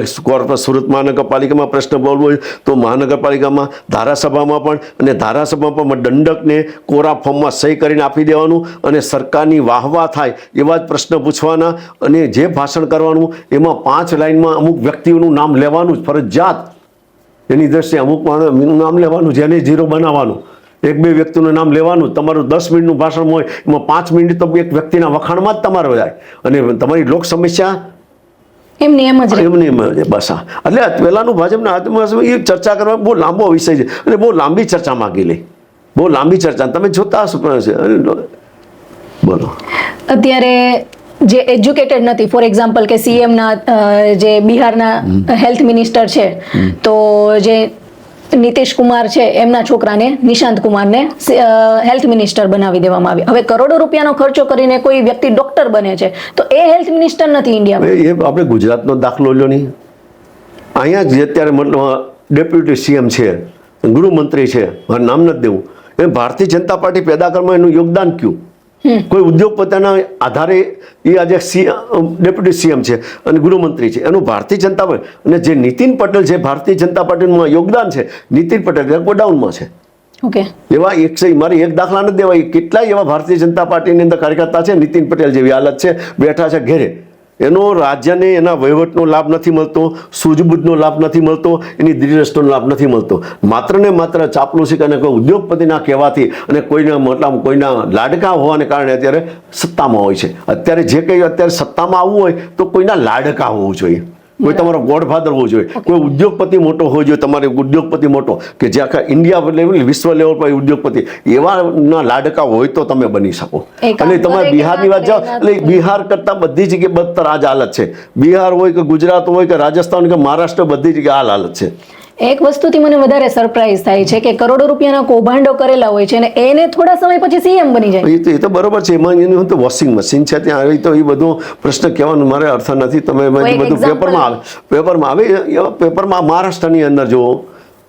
સુરત મહાનગરપાલિકામાં પ્રશ્ન બોલવો હોય તો મહાનગરપાલિકામાં, ધારાસભામાં પણ, અને ધારાસભામાં પણ દંડકને કોરા ફોર્મમાં સહી કરીને આપી દેવાનું અને સરકારની વાહવા થાય એવા જ પ્રશ્ન પૂછવાના અને જે ભાષણ કરવાનું એમાં 5 લાઇનમાં અમુક વ્યક્તિઓનું નામ લેવાનું જ ફરજિયાત. એની દ્રષ્ટિએ અમુક નામ લેવાનું, જેને ઝીરો બનાવવાનું, 1-2 વ્યક્તિનું નામ લેવાનું. તમારું 10 મિનિટનું ભાષણ હોય એમાં 5 મિનિટ તો એક વ્યક્તિના વખાણમાં જ તમારો જાય અને તમારી લોક સમસ્યા એમની એમ જ બસ. એટલે પહેલાંનું ભાજપના હાથમાં એ ચર્ચા કરવા બહુ લાંબો વિષય છે અને બહુ લાંબી ચર્ચા માગી લે, બહુ લાંબી ચર્ચા તમે જોતા હશો. બોલો. અત્યારે જે એજ્યુકેટેડ નથી, ફોર એક્ઝામ્પલ કે સીએમના જે બિહારના હેલ્થ મિનિસ્ટર છે તો જે નીતિશ કુમાર છે એમના છોકરાને નિશાંત કુમારને હેલ્થ મિનિસ્ટર બનાવી દેવામાં આવી. હવે કરોડો રૂપિયાનો ખર્ચો કરીને કોઈ વ્યક્તિ ડોક્ટર બને છે તો એ હેલ્થ મિનિસ્ટર નથી ઇન્ડિયામાં. એ આપણે ગુજરાતનો દાખલો લ્યો નહીં. અહીંયા જ અત્યારે મતલબ ડેપ્યુટી સીએમ છે, ગૃહમંત્રી છે, મારું નામ નથી દેવું, એ ભારતીય જનતા પાર્ટી પેદા કરવામાં એનું યોગદાન કયું? કોઈ ઉદ્યોગપતિના આધારે એ આજે ડેપ્યુટી સીએમ છે અને ગૃહમંત્રી છે, એનું ભારતીય જનતા પાર્ટી. અને જે નીતિન પટેલ છે ભારતીય જનતા પાર્ટીનું યોગદાન છે, નીતિન પટેલ ગોડાઉનમાં છે. ઓકે, એવા મારી એક દાખલા નથી દેવા, કેટલાય એવા ભારતીય જનતા પાર્ટીની અંદર કાર્યકર્તા છે, નીતિન પટેલ જેવી હાલત છે, બેઠા છે ઘેરે. એનો રાજ્યને એના વહીવટનો લાભ નથી મળતો, સૂઝબૂઝનો લાભ નથી મળતો, એની દ્રષ્ટિનો લાભ નથી મળતો. માત્ર ને માત્ર ચાપલુસી અને કોઈ ઉદ્યોગપતિના કહેવાથી અને કોઈના મતલબ કોઈના લાડકા હોવાને કારણે અત્યારે સત્તામાં હોય છે. અત્યારે જે કંઈ અત્યારે સત્તામાં આવવું હોય તો કોઈના લાડકા હોવું જોઈએ, કોઈ તમારો ગોડફાધર હોવો જોઈએ, કોઈ ઉદ્યોગપતિ મોટો હોવો જોઈએ, તમારે ઉદ્યોગપતિ મોટો કે જે આખા ઇન્ડિયા લેવલ વિશ્વ લેવલ પર ઉદ્યોગપતિ એવાના લાડકા હોય તો તમે બની શકો. અને તમારે બિહારની વાત જાઓ એટલે બિહાર કરતાં બધી જગ્યાએ બદતર આ જ હાલત છે. બિહાર હોય કે ગુજરાત હોય કે રાજસ્થાન કે મહારાષ્ટ્ર, બધી જગ્યાએ આ હાલત છે. એક વસ્તુથી મને વધારે સરપ્રાઈઝ થાય છે કે કરોડો રૂપિયાના કૌભાંડો કરેલા હોય છે અને એને થોડા સમય પછી સીએમ બની જાય. એ તો બરોબર છે, એમાં એનું તો વોશિંગ મશીન છે ત્યાં આવી તો એ બધો પ્રશ્ન કહેવાનો મારે અર્થ નથી. તમે બધું પેપરમાં આવે પેપરમાં મહારાષ્ટ્રની અંદર જુઓ,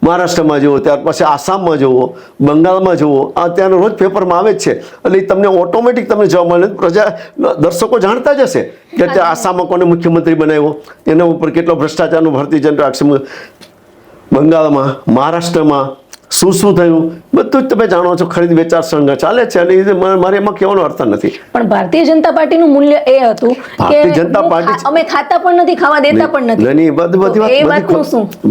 મહારાષ્ટ્રમાં જુઓ, ત્યાર પછી આસામમાં જુઓ, બંગાળમાં જુઓ, આ ત્યાંનો રોજ પેપરમાં આવે જ છે. એટલે તમને ઓટોમેટિક તમને જોવા મળે. પ્રજા દર્શકો જાણતા જ હશે કે ત્યાં આસામમાં કોને મુખ્યમંત્રી બનાવ્યો, એના ઉપર કેટલો ભ્રષ્ટાચારનું ભારતીય જનતા, બંગાળમાં, મહારાષ્ટ્રમાં શું શું થયું બધું જ તમે જાણો છો. ખરીદ વેચાણ સંઘ ચાલે છે અને મારે એમાં કહેવાનો અર્થ નથી. પણ ભારતીય જનતા પાર્ટીનું મૂલ્ય એ હતું કે જનતા પાર્ટી અમે ખાતા પણ નથી, ખાવા દેતા પણ નથી.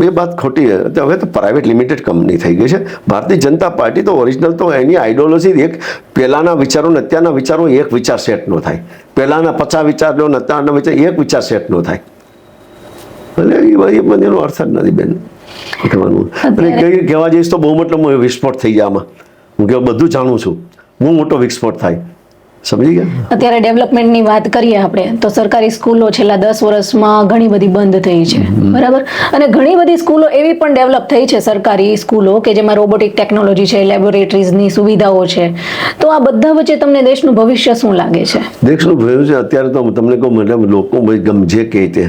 એ વાત ખોટી છે. હવે તો પ્રાઇવેટ લિમિટેડ કંપની થઈ ગઈ છે ભારતીય જનતા પાર્ટી. તો ઓરિજિનલ તો એની આઈડિયોલોજી એક પહેલાના વિચારો ને અત્યારના વિચારો એક વિચાર સેટ નો થાય. પહેલાના 50 વિચાર લો ને અત્યારના વિચાર એક વિચાર સેટ નો થાય. એટલે એ બધેનો અર્થ જ નથી બેન કહેવાનું. અને કહેવા જઈશ તો બહુ મતલબ વિસ્ફોટ થઈ જાય આમાં. હું કે બધું જાણું છું, બહુ મોટો વિસ્ફોટ થાય. સમજી ગયા? અત્યારે ડેવલપમેન્ટની વાત કરીએ આપણે તો સરકારી સ્કૂલો છેલ્લા 10 વર્ષમાં ઘણી બધી બંધ થઈ છે, બરાબર, અને ઘણી બધી સ્કૂલો એવી પણ ડેવલપ થઈ છે સરકારી સ્કૂલો કે જેમાં રોબોટિક ટેકનોલોજી છે, લેબોરેટરીઝની સુવિધાઓ છે. તો આ બધા વચ્ચે તમને દેશનું ભવિષ્ય શું લાગે છે? દેશનું ભવિષ્ય અત્યારે તો તમને કહું, મતલબ લોકો જે કહે તે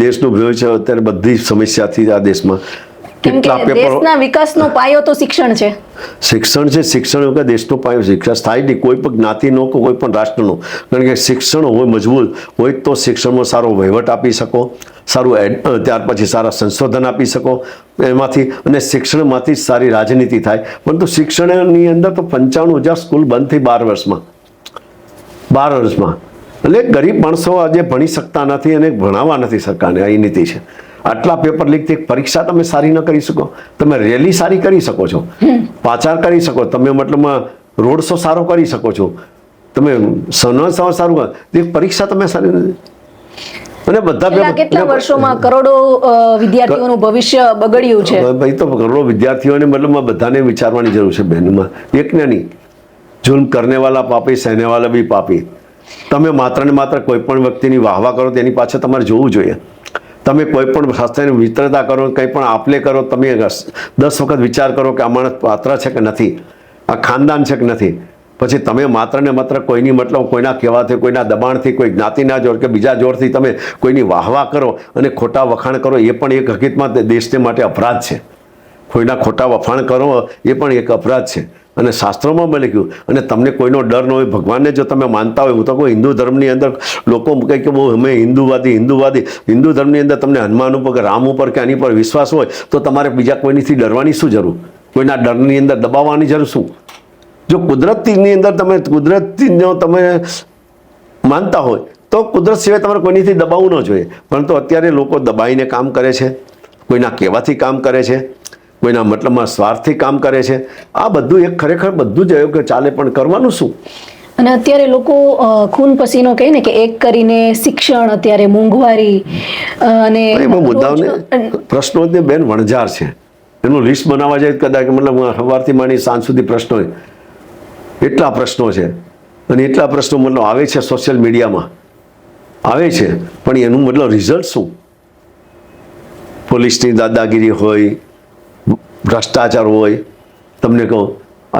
દેશનું ભવિષ્ય અત્યારે બધી સમસ્યાથી આ દેશમાં કેમ કે દેશના વિકાસનો પાયો તો શિક્ષણ છે. શિક્ષણ છે. શિક્ષણ વગર દેશનો પાયો શિક્ષણ સ્થાયી નહીં, કોઈ પણ જ્ઞાતિનો કે કોઈ પણ રાષ્ટ્રનો. કારણ કે શિક્ષણ હોય મજબૂત હોય તો શિક્ષણમાં સારો વહીવટ આપી શકો, સારું ત્યાર પછી સારા સંશોધન આપી શકો એમાંથી, અને શિક્ષણમાંથી જ સારી રાજનીતિ થાય. પરંતુ શિક્ષણની અંદર તો 95,000 સ્કૂલ બંધ થઈ 12 વર્ષમાં. એટલે ગરીબ માણસો આજે ભણી શકતા નથી અને ભણાવવા નથી સરકારને. આ નીતિ છે. આટલા પેપર લીકથી પરીક્ષા તમે સારી ન કરી શકો, તમે રેલી સારી કરી શકો છો, પાચાર કરી શકો, તમે મતલબમાં રોડ શો સારો કરી શકો છો, તમે સન્માન સારું કરો, પરીક્ષા તમે સારી નથી. અને બધા કેટલા વર્ષોમાં કરોડો વિદ્યાર્થીઓનું ભવિષ્ય બગડ્યું છે. ભાઈ તો કરોડો વિદ્યાર્થીઓને મતલબમાં બધાને વિચારવાની જરૂર છે બહેનમાં, એકને નહીં. જુલ્મ કરને વાલા પાપી, સહેને વાલા બી પાપી. તમે માત્ર ને માત્ર કોઈ પણ વ્યક્તિની વાહવા કરો તેની પાછળ તમારે જોવું જોઈએ. તમે કોઈ પણ શાસ્ત્રની મિત્રતા કરો, કંઈ પણ આપલે કરો, તમે 10 વખત વિચાર કરો કે આ માણસ પાત્ર છે કે નથી, આ ખાનદાન છે કે નથી. પછી તમે માત્ર ને માત્ર કોઈની મતલબ કોઈના કહેવાથી, કોઈના દબાણથી, કોઈ જ્ઞાતિના જોર કે બીજા જોરથી તમે કોઈની વાહવા કરો અને ખોટા વખાણ કરો, એ પણ એક હકીકતમાં દેશને માટે અપરાધ છે. કોઈના ખોટા વખાણ કરો એ પણ એક અપરાધ છે. અને શાસ્ત્રોમાં પણ લખ્યું. અને તમને કોઈનો ડર ન હોય, ભગવાનને જો તમે માનતા હોય, હું તો કોઈ હિન્દુ ધર્મની અંદર લોકો કહે કે બહુ અમે હિન્દુવાદી. હિન્દુ ધર્મની અંદર તમને હનુમાન ઉપર કે રામ ઉપર કે આની પર વિશ્વાસ હોય તો તમારે બીજા કોઈથી ડરવાની શું જરૂર? કોઈના ડરની અંદર દબાવવાની જરૂર શું? જો કુદરતની અંદર કુદરતનો તમે માનતા હોય તો કુદરત સિવાય તમારે કોઈથી દબાવવું ન જોઈએ. પરંતુ અત્યારે લોકો દબાઈને કામ કરે છે, કોઈના કહેવાથી કામ કરે છે, કોઈના મતલબમાં સ્વાર્થથી કામ કરે છે. આ બધું એક ખરેખર બધું જ કે ચાલે, પણ કરવાનું શું? અને અત્યારે લોકો ખૂન પસીનો કહે ને કે એક કરીને શિક્ષણ, અત્યારે મોંઘવારી અને મુદ્દાઓને પ્રશ્નો બેન વણઝાર છે. એનું લિસ્ટ બનાવવા જાય કદાચ મતલબ સવારથી માંડી સાંજ સુધી પ્રશ્નો, એટલા પ્રશ્નો છે. અને એટલા પ્રશ્નો મતલબ આવે છે સોશિયલ મીડિયામાં આવે છે, પણ એનું મતલબ રિઝલ્ટ શું? પોલીસની દાદાગીરી હોય, ભ્રષ્ટાચાર હોય, તમને કહું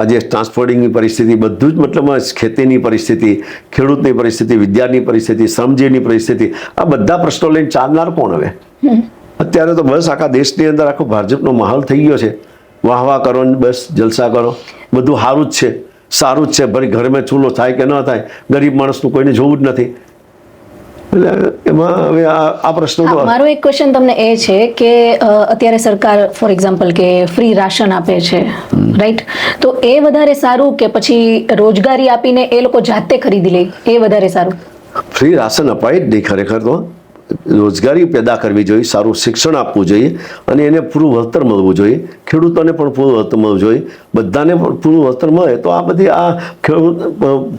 આજે ટ્રાન્સપોર્ટિંગની પરિસ્થિતિ, બધું જ મતલબ ખેતીની પરિસ્થિતિ, ખેડૂતની પરિસ્થિતિ, વિદ્યાની પરિસ્થિતિ, શ્રમજીવીની પરિસ્થિતિ, આ બધા પ્રશ્નો લઈને ચાલનાર કોણ હવે? અત્યારે તો બસ આખા દેશની અંદર આખો ભાજપનો માહોલ થઈ ગયો છે. વાહ કરો ને બસ જલસા કરો, બધું સારું જ છે, સારું જ છે. ભલે ઘરમાં ચૂલો થાય કે ન થાય, ગરીબ માણસનું કોઈને જોવું જ નથી. એટલે એમાં હવે આ પ્રશ્નો તો મારો એક ક્વેશ્ચન તમને એ છે કે અત્યારે સરકાર ફોર એક્ઝામ્પલ કે ફ્રી રાશન આપે છે, રાઈટ? તો એ વધારે સારું કે પછી રોજગારી આપીને એ લોકો જાતે ખરીદી લે, એ વધારે સારું? ફ્રી રાશન અપાય જ નહીં. ખરેખર તો રોજગારી પેદા કરવી જોઈએ, સારું શિક્ષણ આપવું જોઈએ, અને એને પૂરું વળતર મળવું જોઈએ. ખેડૂતોને પણ પૂરું વળતર મળવું જોઈએ, બધાને પણ પૂરું વળતર મળે તો આ બધી આ ખેડૂત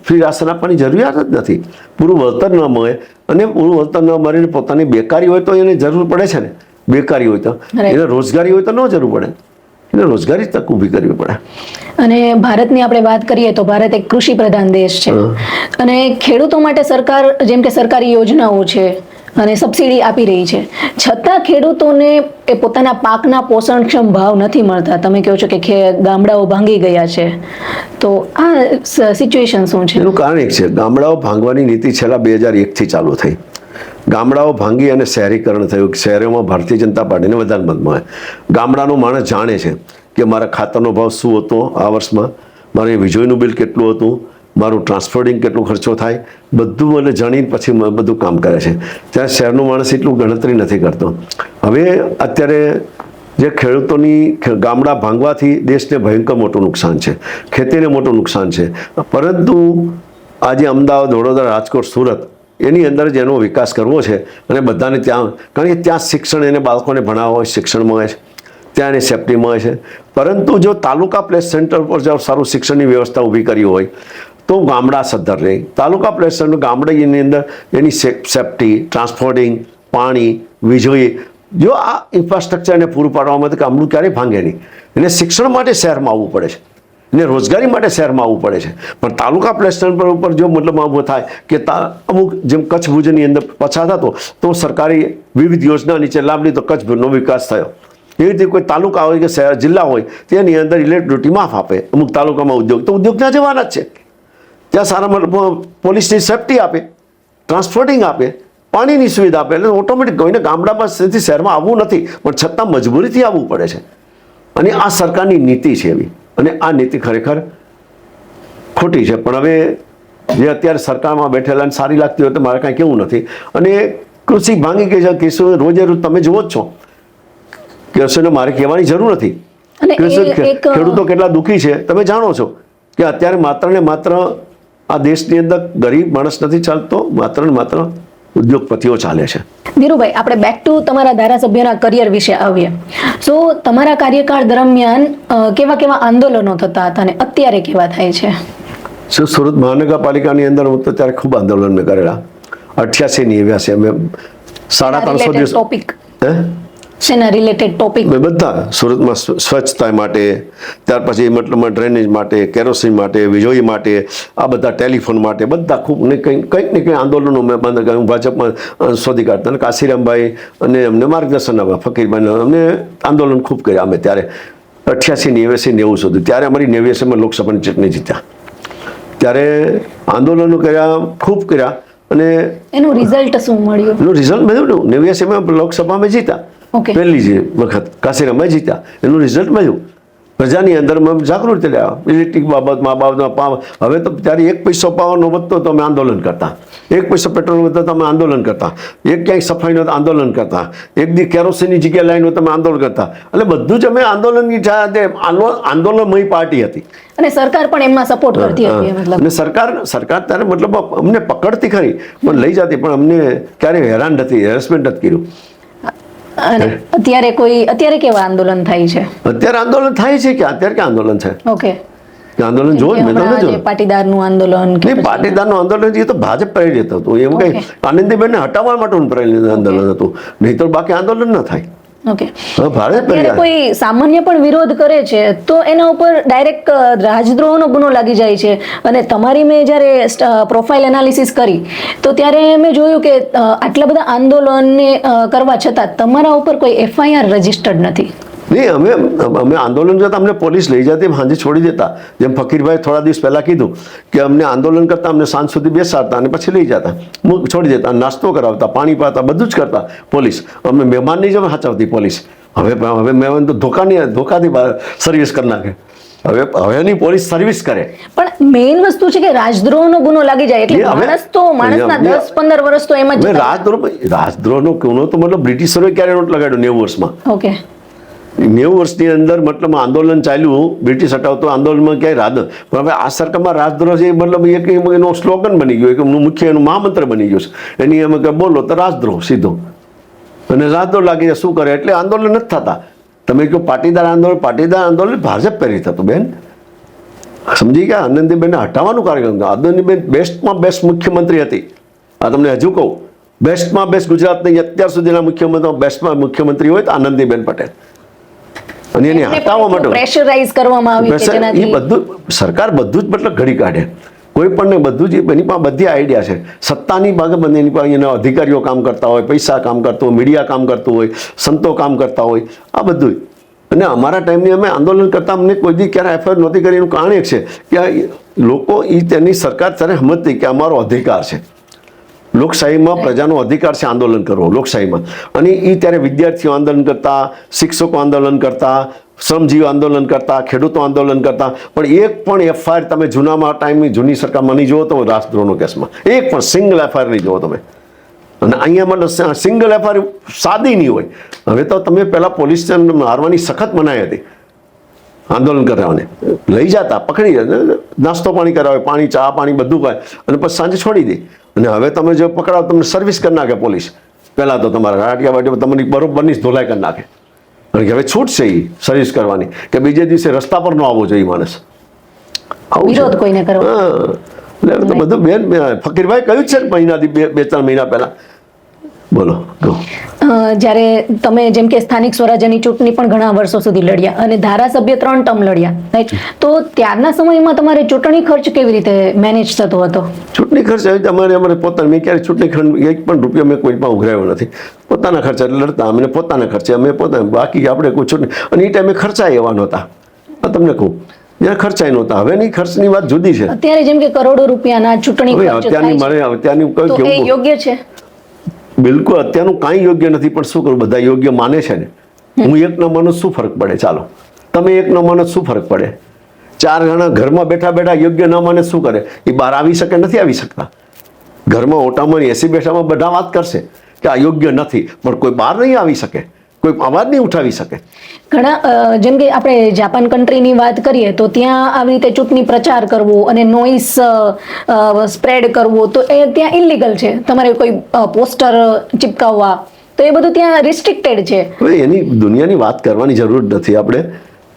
ફ્રી રાશન આપવાની જરૂરિયાત જ નથી. પૂરું વળતર ન મળે અને પૂરું વળતર ન મળીને પોતાની બેકારી હોય તો એને જરૂર પડે છે ને. બેકારી હોય તો એને રોજગારી હોય તો ન જરૂર પડે, એને રોજગારી તક ઊભી કરવી પડે. અને ભારતની આપણે વાત કરીએ તો ભારત એક કૃષિ પ્રધાન દેશ છે, અને ખેડૂતો માટે સરકાર જેમ કે સરકારી યોજનાઓ છે અને સબસિડી આપી રહી છે, છતાં ખેડૂતોને એ પોતાના પાકના પોષણક્ષમ ભાવ નથી મળતા. તમે કહો છો કે ગામડાઓ ભાંગી ગયા છે, તો આ સિચ્યુએશન શું છે? એનું કારણ એક છે, ગામડાઓ ભાંગવાની નીતિ છેલ્લા 2001થી ચાલુ થઈ. ગામડાઓ ભાંગી અને શહેરીકરણ થયું. શહેરોમાં ભારતીય જનતા પાર્ટીને વધારે મત મળે. ગામડાનો માણસ જાણે છે કે મારા ખાતરનો ભાવ શું હતો આ વર્ષમાં, મારે વીજળીનું બિલ કેટલું હતું, મારું ટ્રાન્સપોર્ટિંગ કેટલો ખર્ચો થાય, બધું મને જાણીને પછી બધું કામ કરે છે. ત્યાં શહેરનો માણસ એટલું ગણતરી નથી કરતો. હવે અત્યારે જે ખેડૂતોની ગામડા ભાંગવાથી દેશને ભયંકર મોટું નુકસાન છે, ખેતીને મોટું નુકસાન છે. પરંતુ આજે અમદાવાદ, વડોદરા, રાજકોટ, સુરત એની અંદર જ એનો વિકાસ કરવો છે અને બધાને ત્યાં, કારણ કે ત્યાં શિક્ષણ એને બાળકોને ભણાવવા હોય, શિક્ષણ મળે છે, ત્યાં એને સેફટી મળે છે. પરંતુ જો તાલુકા પ્લેસ સેન્ટર પર જો સારું શિક્ષણની વ્યવસ્થા ઊભી કરી હોય તો ગામડા સદ્ધર રહે. તાલુકા પ્લેસ સેન્ટર ગામડાની અંદર એની સેફટી, ટ્રાન્સપોર્ટિંગ, પાણી, વીજળી, જો આ ઇન્ફ્રાસ્ટ્રક્ચર એને પૂરું પાડવામાં તો ગામડું ક્યારેય ભાંગે નહીં. એને શિક્ષણ માટે શહેરમાં આવવું પડે છે. ને રોજગારી માટે શહેરમાં આવવું પડે છે. પણ તાલુકા પ્લેસમેન્ટ પર ઉપર જો મતલબ ઊભો થાય કે અમુક જેમ કચ્છ ભુજની અંદર પછાત હતો તો સરકારી વિવિધ યોજના નીચે લાભ લીધો, કચ્છનો વિકાસ થયો. એવી રીતે કોઈ તાલુકા હોય કે શહેર જિલ્લા હોય તેની અંદર ઇલેક્ટ્રિસિટી માફ આપે. અમુક તાલુકામાં ઉદ્યોગ તો ઉદ્યોગ ત્યાં જવાના જ છે. ત્યાં સારા મતલબ પોલીસની સેફટી આપે, ટ્રાન્સપોર્ટિંગ આપે, પાણીની સુવિધા આપે. એટલે ઓટોમેટિક કોઈને ગામડામાંથી શહેરમાં આવવું નથી પણ છતાં મજબૂરીથી આવવું પડે છે. અને આ સરકારની નીતિ છે એવી, અને આ નીતિ ખરેખર ખોટી છે. પણ હવે જે અત્યારે સરકારમાં બેઠેલા સારી લાગતી હોય તો મારે કાંઈ કહેવું નથી. અને કૃષિ ભાંગી ગઈ છે. કેસો રોજે રોજ તમે જુઓ જ છો. કેસોને મારે કહેવાની જરૂર નથી. ખેડૂતો કેટલા દુઃખી છે તમે જાણો છો કે અત્યારે માત્ર ને માત્ર આ દેશની અંદર ગરીબ માણસ નથી ચાલતો, માત્ર ને માત્ર ઉદ્યોગપતિઓ ચાલે છે. ધીરુભાઈ, આપણે બેક ટુ તમારા ધારાસભ્યના કરિયર વિશે આવીએ. સો તમારા કાર્યકાળ દરમિયાન કેવા કેવા આંદોલનો થતા હતા અને અત્યારે કેવા થાય છે? સુરત મહાનગરપાલિકાની અંદર હું તો ત્યારે ખૂબ આંદોલન મેં કરેલા. 88 ની 89 અમે 350 દિવસ ટોપિક શેના રિલેટેડ ટોપિક? બધા સુરતમાં સ્વચ્છતા માટે, ત્યાર પછી મતલબ ડ્રેનેજ માટે, કેરોસીન માટે, વીજળી માટે, આ બધા ટેલિફોન માટે, બધા ખૂબ ને કંઈક ને કંઈક આંદોલનો મેં બંધ કર્યું. ભાજપમાં શોધી કાઢતા અને કાશીરામભાઈ અને અમને માર્ગદર્શન આપ્યા, ફકીરભાઈ અમને આંદોલન ખૂબ કર્યા અમે ત્યારે 88, 89, 90 સુધી. ત્યારે અમારી 89માં લોકસભાની ચૂંટણી જીત્યા. ત્યારે આંદોલનો કર્યા, ખૂબ કર્યા. અને એનું રિઝલ્ટ શું મળ્યું? એનું રિઝલ્ટ મળ્યું. 89માં લોકસભામાં જીત્યા. પહેલી જે વખત કાશીરામભાઈ જીત્યા, એનું રિઝલ્ટ મળ્યું. પ્રજાની અંદર જાગૃતિ લાવ્યા ઇલેક્ટ્રિક બાબતમાં. હવે તો ત્યારે 1 પૈસો પાવાનો વધતો તો અમે આંદોલન કરતા, 1 પૈસો પેટ્રોલ વધતો તો અમે આંદોલન કરતા, એક ક્યાંય સફાઈનો આંદોલન કરતા, એક દી કેરોસીનની જગ્યા લાઈન હોય તો અમે આંદોલન કરતા. એટલે બધું જ અમે આંદોલનની આંદોલનમય પાર્ટી હતી. અને સરકાર પણ એમાં સપોર્ટ કરતી હતી. મતલબ અને સરકાર ત્યારે મતલબ અમને પકડતી ખરી પણ લઈ જતી, પણ અમને ક્યારેય હેરાન નથી, હેરેસમેન્ટ નથી કર્યું. અને અત્યારે કેવા આંદોલન થાય છે? અત્યારે આંદોલન થાય છે કે અત્યારે ક્યાં આંદોલન છે? ઓકે, આંદોલન જોવો મેં તમને જો પાટીદારનું આંદોલન નહીં, પાટીદારનું આંદોલન એ તો ભાજપ પ્રેરિત હતું. એમ કઈ આનંદીબેનને હટાવવા માટેનું પ્રેરિત આંદોલન હતું, નહીં તો બાકી આંદોલન ન થાય. ઓકે, અત્યારે કોઈ સામાન્ય પણ વિરોધ કરે છે તો એના ઉપર ડાયરેક્ટ રાજદ્રોહનો ગુનો લાગી જાય છે. અને તમારી મેં જ્યારે પ્રોફાઇલ એનાલિસિસ કરી તો ત્યારે મેં જોયું કે આટલા બધા આંદોલનને કરવા છતાં તમારા ઉપર કોઈ FIR રજીસ્ટર્ડ નથી. નહીં, અમે આંદોલન કરતા અમને પોલીસ લઈ જતી, હાંજે છોડી દેતા. જેમ ફકીરભાઈ થોડા દિવસ પહેલાં કીધું કે અમને આંદોલન કરતા અમને સાંજ સુધી બેસાડતા અને પછી લઈ જતા, છોડી દેતા, નાસ્તો કરાવતા, પાણી પાતા, બધું જ કરતા પોલીસ. અમને મહેમાનની જેમ સાચવતી પોલીસ. હવે મહેમાન તો ધોકાથી સર્વિસ કરી નાખે. હવેની પોલીસ સર્વિસ કરે. પણ મેઇન વસ્તુ છે કે રાજદ્રોહનો ગુનો લાગી જાય એટલે માણસના 10-15 વર્ષ તો એમાં રાજદ્રોહનો ગુનો તો મતલબ બ્રિટિશરોએ ક્યારે નોટ લગાડ્યો 90 વર્ષમાં. ઓકે, 90 વર્ષની અંદર મતલબ આંદોલન ચાલ્યું, બ્રિટિશ હટાવતો આંદોલનમાં ક્યાંય પણ હવે આ સરકારમાં રાજદ્રોહ છે મતલબ એક એનો સ્લોગન બની ગયો, એક મુખ્ય એનું મહામંત્ર બની ગયું છે. એની અમે બોલો તો રાજદ્રોહ સીધો, અને રાજદ્રોહ લાગી જાય શું કરે એટલે આંદોલન નથી થતા. તમે કહો પાટીદાર આંદોલન ભાજપ પ્રેરિત હતું બેન, સમજી ગયા? આનંદીબેનને હટાવવાનું કાર્યક્રમ. આનંદીબેન બેસ્ટમાં બેસ્ટ મુખ્યમંત્રી હતી. આ તમને હજુ કહું, બેસ્ટમાં બેસ્ટ ગુજરાતની અત્યાર સુધીના મુખ્યમંત્રી બેસ્ટમાં મુખ્યમંત્રી હોય તો આનંદીબેન પટેલ. અને એને હટાવવા માટે પ્રેશરાઇઝ કરવામાં આવી કે જેનાથી બધું સરકાર બધું જ મતલબ ઘડી કાઢે. કોઈ પણ બધું જ એની પાસે બધી આઈડિયા છે. સત્તાની બાબત એની પાસે એના અધિકારીઓ કામ કરતા હોય, પૈસા કામ કરતો હોય, મીડિયા કામ કરતું હોય, સંતો કામ કરતા હોય, આ બધું. અને અમારા ટાઈમની અમે આંદોલન કરતા અમને કોઈ દી ક્યારે FIR નહોતી કરી. એનું કારણ એક છે કે લોકો તેની સરકાર ત્યારે સમજતી કે અમારો અધિકાર છે. લોકશાહીમાં પ્રજાનો અધિકાર છે આંદોલન કરવો, લોકશાહીમાં. અને એ ત્યારે વિદ્યાર્થીઓ આંદોલન કરતા, શિક્ષકો આંદોલન કરતા, શ્રમજીવીઓ આંદોલન કરતા, ખેડૂતો આંદોલન કરતા. પણ એક પણ FIR તમે ટાઈમની જૂની સરકારમાં નહીં જુઓ તમે રાજદ્રોહનો કેસમાં, એક પણ સિંગલ FIR નહીં જુઓ તમે. અને અહીંયા મતલબ સિંગલ FIR સાદી નહીં હોય. હવે તો તમે પહેલાં પોલીસ મારવાની સખત મનાઈ હતી. આંદોલન કરાવવાને લઈ જતા, પકડી નાસ્તો પાણી કરાવે, પાણી ચા પાણી બધું પાય, અને પછી સાંજે છોડી દે. અને હવે તમે જો પકડાવ તમને સર્વિસ કરી નાખે પોલીસ. પહેલાં તો તમારા રાટિયા વાટિયા તમારી બરોબરની જ ધોલાઈ કરી નાખે. કારણ કે હવે છૂટ છે એ સર્વિસ કરવાની કે બીજે દિવસે રસ્તા પર ન આવવો જોઈએ માણસ. વિરોધ કોઈને કરવો. એટલે તો બધું બેન ફકીરભાઈ કહ્યું છે ને મહિનાથી 2-3 મહિના પહેલાં બોલો કહો. જ્યારે તમે જેમ કે સ્થાનિક સ્વરાજ્યની ચૂંટણી પણ ઘણા વર્ષો સુધી લડ્યા અને ધારાસભ્ય 3 ટર્મ લડ્યા, રાઈટ? તો ત્યારના સમયમાં તમારે ચૂંટણી ખર્ચ કેવી રીતે મેનેજ થતો હતો? ચૂંટણી ખર્ચ અમારે પોતાના, મેં ક્યારે ચૂંટણી ખર્ચ એક પણ રૂપિયો મેં કોઈ પણ ઉઘરાવ્યો નથી. પોતાના ખર્ચે લડતા, અમે પોતાના ખર્ચે અમે પોતાના, બાકી આપણે કોઈ ચૂંટણી, અને એ ટાઈમે ખર્ચાય એવા નહોતા. તમને કહું, ત્યાં ખર્ચાય નહોતા. હવેની ખર્ચની વાત જુદી છે. અત્યારે જેમ કે કરોડો રૂપિયાના ચૂંટણી ખર્ચ અત્યારની થાય છે, મારે અત્યારની તો એ કેવું, યોગ્ય છે? બિલકુલ અત્યારનું કાંઈ યોગ્ય નથી, પણ શું કરું, બધા યોગ્ય માને છે ને. હું એક ન માનો શું ફરક પડે? ચાલો તમે એક ન માનો શું ફરક પડે? 4 જણા ઘરમાં બેઠા બેઠા યોગ્ય ન માને શું કરે? એ બહાર આવી શકે? નથી આવી શકતા. ઘરમાં ઓટામાં 80 બેઠામાં બધા વાત કરશે કે આ યોગ્ય નથી, પણ કોઈ બહાર નહીં આવી શકે, કોઈ અવાજ નહીં ઉઠાવી શકે. ઘણા જેમ કે આપણે જાપાન કન્ટ્રીની વાત કરીએ તો ત્યાં આવી રીતે ચૂંટણી પ્રચાર કરવો અને નોઇસ સ્પ્રેડ કરવો તો એ ત્યાં ઇલીગલ છે. તમારે કોઈ પોસ્ટર ચિપકાવવા તો એ બધું ત્યાં રિસ્ટ્રિક્ટેડ છે. હવે એની દુનિયાની વાત કરવાની જરૂર નથી.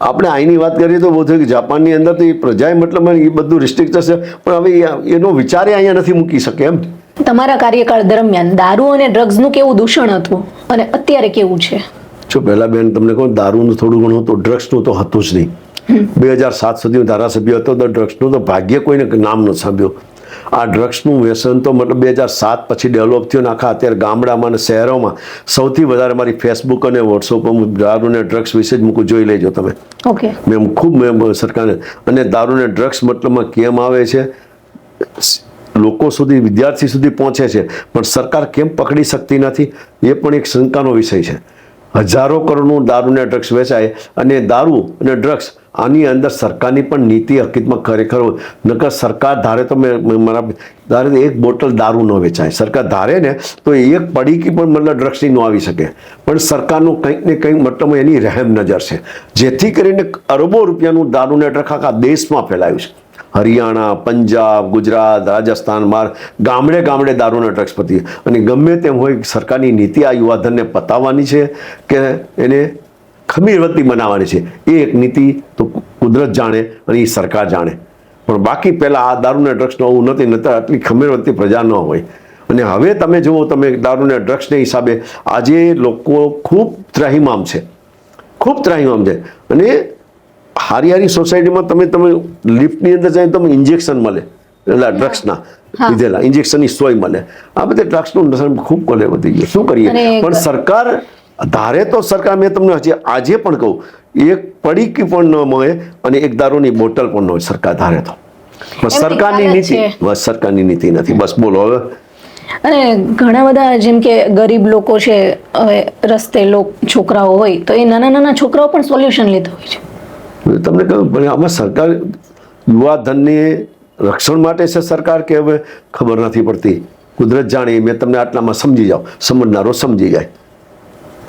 આપણે અહીંની વાત કરીએ તો બહુ થયું કે જાપાનની અંદર તો એ પ્રજાએ મતલબ એ બધું રિસ્ટ્રિક્ટ છે, પણ હવે એનો વિચારે અહીંયા નથી મૂકી શકે એમ. તમારા કાર્યકાળ દરમિયાન દારૂ અને ડ્રગ્સનું કેવું દૂષણ હતું અને અત્યારે કેવું છે? જો પહેલા બેન તમને કહું, દારૂનું થોડું ઘણું હતું, ડ્રગ્સનું તો હતું જ નહીં. 2007 સુધી હું ધારાસભ્ય હતો તો ડ્રગ્સનું તો ભાગ્ય કોઈને નામ ન સાંભળ્યું. આ ડ્રગ્સનું વ્યસન તો મતલબ 2007 પછી ડેવલપ થયું ને આખા અત્યારે ગામડામાં અને શહેરોમાં સૌથી વધારે મારી ફેસબુક અને વોટ્સઅપ દારૂ અને ડ્રગ્સ વિશે જ મૂકું, જોઈ લેજો તમે. ઓકે. મેં સરકારને, અને દારૂ અને ડ્રગ્સ મતલબમાં કેમ આવે છે, લોકો સુધી, વિદ્યાર્થી સુધી પહોંચે છે, પણ સરકાર કેમ પકડી શકતી નથી, એ પણ એક શંકાનો વિષય છે. હજારો કરોડનું દારૂ અને ડ્રગ્સ વેચાય, અને દારૂ અને ડ્રગ્સ આની અંદર સરકારની પણ નીતિ હકીકતમાં ખરેખર, નકર સરકાર ધારે તો મારા ધારે તો એક બોટલ દારૂ ન વેચાય. સરકાર ધારે ને તો એક પડીકી પણ મતલબ ડ્રગ્સની ન આવી શકે, પણ સરકારનું કંઈક ને કંઈક મતલબ એની રહેમ નજર છે, જેથી કરીને અરબો રૂપિયાનું દારૂ ને ડ્રગ્સ આખા દેશમાં ફેલાયું છે. હરિયાણા, પંજાબ, ગુજરાત, રાજસ્થાન, ગામડે ગામડે દારૂના ડ્રગ્સ પતી. અને ગમે તેમ હોય, સરકારની નીતિ આ યુવાધનને પતાવવાની છે કે એને ખમીરવતી બનાવવાની છે, એ એક નીતિ તો કુદરત જાણે અને એ સરકાર જાણે. પણ બાકી પહેલાં આ દારૂના ડ્રગ્સનું આવું નથી, નહીતર આટલી ખમીરવતી પ્રજા ન હોય. અને હવે તમે જુઓ, તમે દારૂના ડ્રગ્સને હિસાબે આજે લોકો ખૂબ ત્રાહિમામ છે, ખૂબ ત્રાહિમામ છે. અને હારી સોસાયટીમાં તમે લિફ્ટની અંદર જાય તમે ઇન્જેક્શન મળે, એટલે ડ્રગ્સના લીધેલા ઇન્જેક્શનની સોય મળે. આ બધે ડ્રગ્સનું નશા ખૂબ કોલે વધી ગયું. શું કરીએ? પણ સરકાર ધારે તો સરકાર, મેં તમને આજે પણ કહું, એક પડીકી પણ ન મળે અને એક દારૂની બોટલ પણ ન હોય સરકાર ધારે તો. સરકારની નીતિ, બસ સરકારની નીતિ નથી. બસ બોલો હવે. અને ઘણા બધા જેમ કે ગરીબ લોકો છે, હવે રસ્તે છોકરાઓ હોય તો એ નાના નાના છોકરાઓ પણ સોલ્યુશન લેતા હોય છે. તમને કહ્યું, આમાં સરકાર યુવાધનને રક્ષણ માટે છે સરકાર, કે હવે ખબર નથી પડતી, કુદરત જાણે. મેં તમને આટલામાં સમજી જાઓ, સમજનારો સમજી જાય.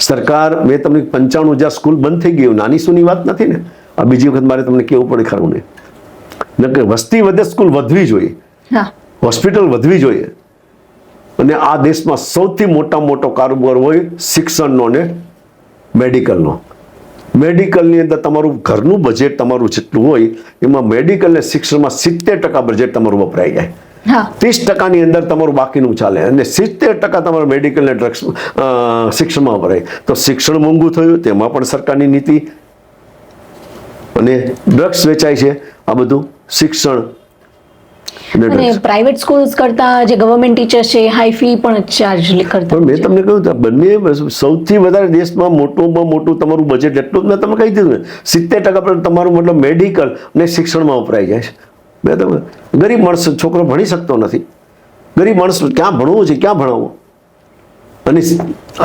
સરકાર, મેં તમને 95,000 સ્કૂલ બંધ થઈ ગયું, નાની સુની વાત નથી ને. આ બીજી વખત મારે તમને કેવું પડે ખરું ને, નકર વસ્તી વધે, સ્કૂલ વધવી જોઈએ, હોસ્પિટલ વધવી જોઈએ. અને આ દેશમાં સૌથી મોટો કારોબાર હોય શિક્ષણનો ને મેડિકલનો. મેડિકલની અંદર તમારું ઘરનું બજેટ તમારું જેટલું હોય, એમાં મેડિકલ ને શિક્ષણમાં 70% બજેટ તમારું વપરાઈ જાય. 30%ની અંદર તમારું બાકીનું ચાલે, અને 70% તમારું મેડિકલ ને ડ્રગ્સ શિક્ષણમાં વપરાય. તો શિક્ષણ મોંઘું થયું, તેમાં પણ સરકારની નીતિ. અને ડ્રગ્સ વેચાય છે, આ બધું શિક્ષણ. અને પ્રાઇવેટ સ્કૂલ્સ કરતા જે ગવર્મેન્ટ ટીચર્સ છે, હાઈ ફી પણ ચાર્જ કરતા. પણ મેં તમને કહ્યું, બંને સૌથી વધારે દેશમાં મોટું તમારું બજેટ એટલું જ મેં તમે કહી દીધું ને, 70% પર તમારું મતલબ મેડિકલ અને શિક્ષણમાં વપરાઈ જાય છે. મેં તમે ગરીબ માણસ, છોકરો ભણી શકતો નથી, ગરીબ માણસ ક્યાં ભણવું છે, ક્યાં ભણાવવું? અને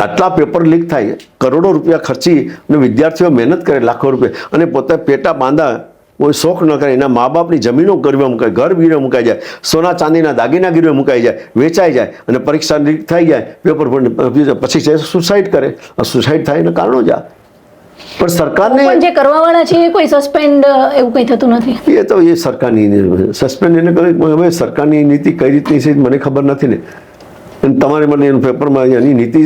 આટલા પેપર લીક થાય, કરોડો રૂપિયા ખર્ચી અને વિદ્યાર્થીઓ મહેનત કરે, લાખો રૂપિયા, અને પોતે પેટા બાંધા, કોઈ શોખ ન કરે, એના મા બાપની જમીનો ગરવે મુકાય, ઘર ગીરે મુકાઈ જાય, સોના ચાંદીના દાગીના ગીરવે મુકાઈ જાય, વેચાઈ જાય, અને પરીક્ષા લીક થઈ જાય, પેપર પછી સુસાઇડ કરે. સુસાઇડ થાય એના કારણો જ આ. પણ સરકારને જે કરવાવાળા છે એ કોઈ સસ્પેન્ડ એવું કંઈ થતું નથી. એ તો એ સરકારની સસ્પેન્ડ એને કરે. હવે સરકારની નીતિ કઈ રીતની છે મને ખબર નથી ને. તમારે મને એનું પેપરમાં એની નીતિ,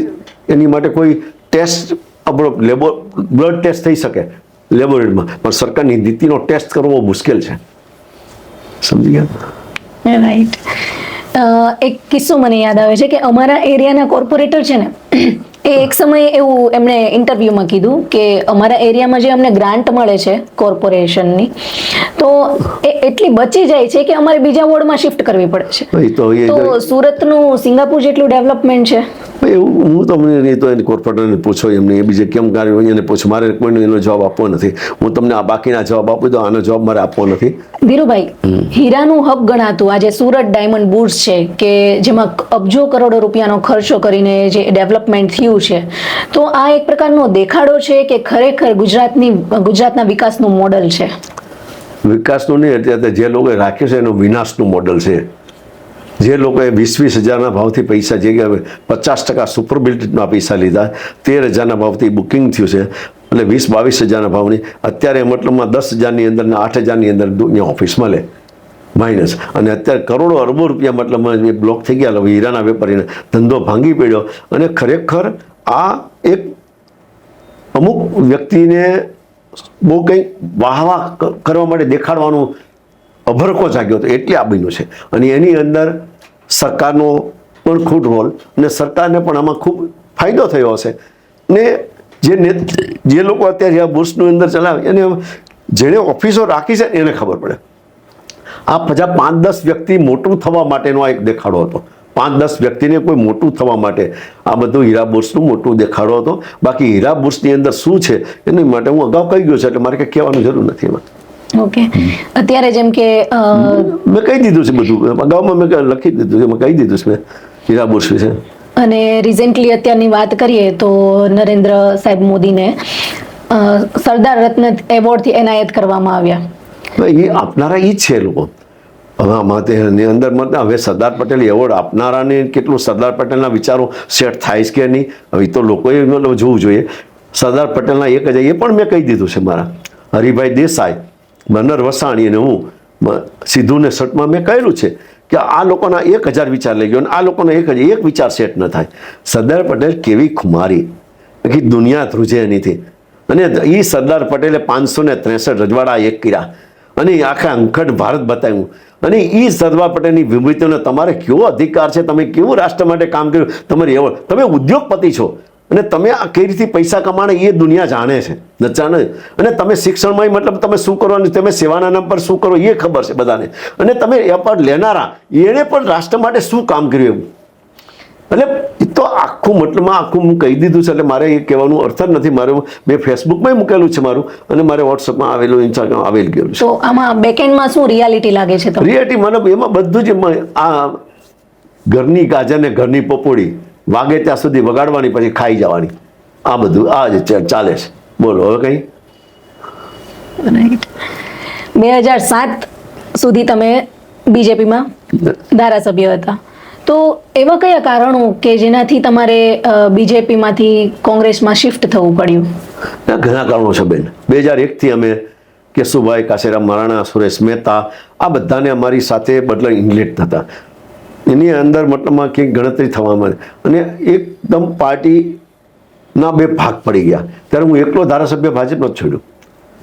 એની માટે કોઈ ટેસ્ટ, બ્લડ ટેસ્ટ થઈ શકે લેબોરેટરીમાં, પણ સરકારની નીતિનો ટેસ્ટ કરવો મુશ્કેલ છે. સમજી ગયા? રાઈટ. એક કિસ્સો મને યાદ આવે છે કે અમારા એરિયાના કોર્પોરેટર છે ને એ એક સમયે એવું એમણે ઇન્ટરવ્યુમાં કીધું કે અમારા એરિયામાં જે અમને ગ્રાન્ટ મળે છે કોર્પોરેશનની તો એ એટલી બચી જાય છે કે અમારે બીજા વોર્ડમાં શિફ્ટ કરવી પડે છે. તો સુરતનું સિંગાપુર જેટલું ડેવલપમેન્ટ છે. એવું હું તમને નહીં તો એની કોર્પોરેટરને પૂછો એમને એ બીજે કેમ કાર્ય એને પૂછો, મારે કોઈને એનો જવાબ આપવો નથી. હું તમને આ બાકીના જવાબ આપું તો આનો જવાબ મારે આપવો નથી. ધીરુભાઈ, હીરાનું હબ ગણાતું આજે સુરત ડાયમંડ બુર્સ છે કે જેમાં અબજો કરોડો રૂપિયાનો ખર્ચો કરીને જે ડેવલપમેન્ટ થયું છે, તો આ એક પ્રકારનો દેખાડો છે કે ખરેખર ગુજરાતના વિકાસનું મોડલ છે? વિકાસનું નહીં, અત્યારે જે લોકોએ રાખ્યું છે એનું વિનાશનું મોડલ છે. જે લોકોએ 20-20 હજારના ભાવથી પૈસા, જે 50% સુપર બિલ્ટના પૈસા લીધા, 13 હજારના ભાવથી બુકિંગ થયું છે, એટલે 20-22 હજારના ભાવની અત્યારે મતલબમાં 10 હજારની અંદર ને 8 હજારની અંદર અહીંયા ઓફિસ મળે માઇનસ. અને અત્યારે કરોડો અરબો રૂપિયા મતલબમાં બ્લોક થઈ ગયા. હવે હીરાના વેપારીને ધંધો ભાંગી પડ્યો. અને ખરેખર આ એક અમુક વ્યક્તિને બહુ કંઈ વાહવા કરવા માટે દેખાડવાનું અભરકો જાગ્યો હતો એટલે આ બન્યું છે. અને એની અંદર સરકારનો પણ ખૂબ રોલ, અને સરકારને પણ આમાં ખૂબ ફાયદો થયો હશે. ને જે લોકો અત્યારે આ બુર્સની અંદર ચલાવે એને જેણે ઓફિસો રાખી છે એને ખબર પડે. આ બધા 5-10 વ્યક્તિ મોટું થવા માટેનો આ એક દેખાડો હતો. 5-10 વ્યક્તિને કોઈ મોટું થવા માટે આ બધું હીરા બુર્સનું મોટું દેખાડો હતો. બાકી હીરા બુર્સની અંદર શું છે એની માટે હું અગાઉ કહી ગયો છું, એટલે મારે કંઈ કહેવાની જરૂર નથી એમાં. ઓકે, અત્યારે જેમ કે મેં કહી દીધું છે બધું, અગાઉમાં મેં લખી દીધું છે, મેં કહી દીધું છે મેં હીરા બુર્સ વિશે. અને રિસેન્ટલી અત્યારની વાત કરીએ તો નરેન્દ્ર સાહેબ મોદીને સરદાર રત્ન એવોર્ડથી એનાયત કરવામાં આવ્યા. એ આપનારા એ જ છે લોકો. હવે આમાં તેની અંદર મત હવે સરદાર પટેલ એવોર્ડ આપનારાને કેટલું સરદાર પટેલના વિચારો સેટ થાય છે કે નહીં, હવે તો લોકોએ મતલબ જોવું જોઈએ. સરદાર પટેલના 1000 એ પણ મેં કહી દીધું છે. મારા હરિભાઈ દેસાઈ, મનર વસાણી અને હું સિદ્ધુ ને શર્ટમાં મેં કહેલું છે કે આ લોકોના 1000 વિચાર લઈ ગયો અને આ લોકોના 1000 એક વિચાર સેટ ન થાય. સરદાર પટેલ કેવી ખુમારી, આખી દુનિયા ધ્રુજે એનીથી. અને એ સરદાર પટેલે 563 રજવાડા એક કર્યા અને આખા અંખડ ભારત બતાવ્યું. અને એ સરદાર પટેલની વિભૂતિનો તમારે કેવો અધિકાર છે, તમે કેવું રાષ્ટ્ર માટે કામ કર્યું, તમારે એવો, તમે ઉદ્યોગપતિ છો અને તમે આ કઈ રીતે પૈસા કમાણે એ દુનિયા જાણે છે, ન જાણે. અને તમે શિક્ષણમાં મતલબ તમે શું કરો અને તમે સેવાના નામ પર શું કરો એ ખબર છે બધાને. અને તમે એ પર લેનારા એણે પણ રાષ્ટ્ર માટે શું કામ કર્યું એવું. એટલે એ તો આખું મતલબમાં આખું હું કહી દીધું છે. એટલે મારે એ કહેવાનું અર્થ જ નથી. મારે મેં ફેસબુકમાં મૂકેલું છે મારું, અને મારે વોટ્સઅપમાં આવેલું, ઇન્સ્ટાગ્રામ આવેલું ગયેલું છે. તો આમાં બેકએન્ડમાં શું રિયાલિટી લાગે છે તમને? રિયાલિટી મતલબ એમાં બધું જ આ ઘરની ગાજર ને ઘરની પપોડી વાગે ત્યાં સુધી વગાડવાની, પછી ખાઈ જવાની, આ બધું આ જ ચાલે છે. બોલો હવે કંઈ. 2007 સુધી તમે બીજેપીમાં ધારાસભ્ય હતા, તો એવા કયા કારણો કે જેનાથી તમારે બીજેપીમાંથી કોંગ્રેસમાં શિફ્ટ થવું પડ્યું? ઘણા કારણો છે બેન. 2001થી અમે કેશુભાઈ, કાશીરામ મરાણા, સુરેશ મહેતા આ બધાને અમારી સાથે બદલા ઇંગ્લેટ હતા. એની અંદર મતલબમાં કંઈક ગણતરી થવામાં અને એકદમ પાર્ટીના 2 ભાગ પડી ગયા. ત્યારે હું એકલો ધારાસભ્ય ભાજપનો જ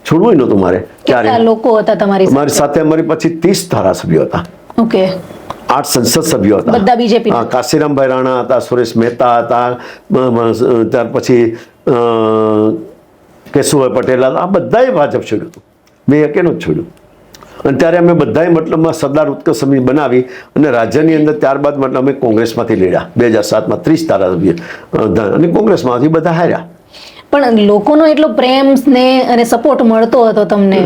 છોડવું નહોતું મારે. કેટલા લોકો હતા તમારી સાથે? અમારી પછી 30 ધારાસભ્યો હતા. ઓકે, 8 સંસદ સભ્યો હતા, બધા બીજેપી. હા, કાશીરામભાઈ રાણા હતા, સુરેશ મહેતા હતા, ત્યાર પછી કેશુભાઈ પટેલ હતા. આ બધાએ ભાજપ છોડ્યું હતું, મેં એકેનું જ છોડ્યું. અને ત્યારે અમે બધાએ મતલબમાં સરદાર ઉત્કર્ષ સમિતિ બનાવી અને રાજ્યની અંદર ત્યારબાદ મતલબ અમે કોંગ્રેસમાંથી લડ્યા. 2007માં 30 ધારાસભ્ય અને કોંગ્રેસમાંથી બધા હાર્યા. પણ લોકોનો એટલો પ્રેમ, સ્નેહ અને સપોર્ટ મળતો હતો તમને.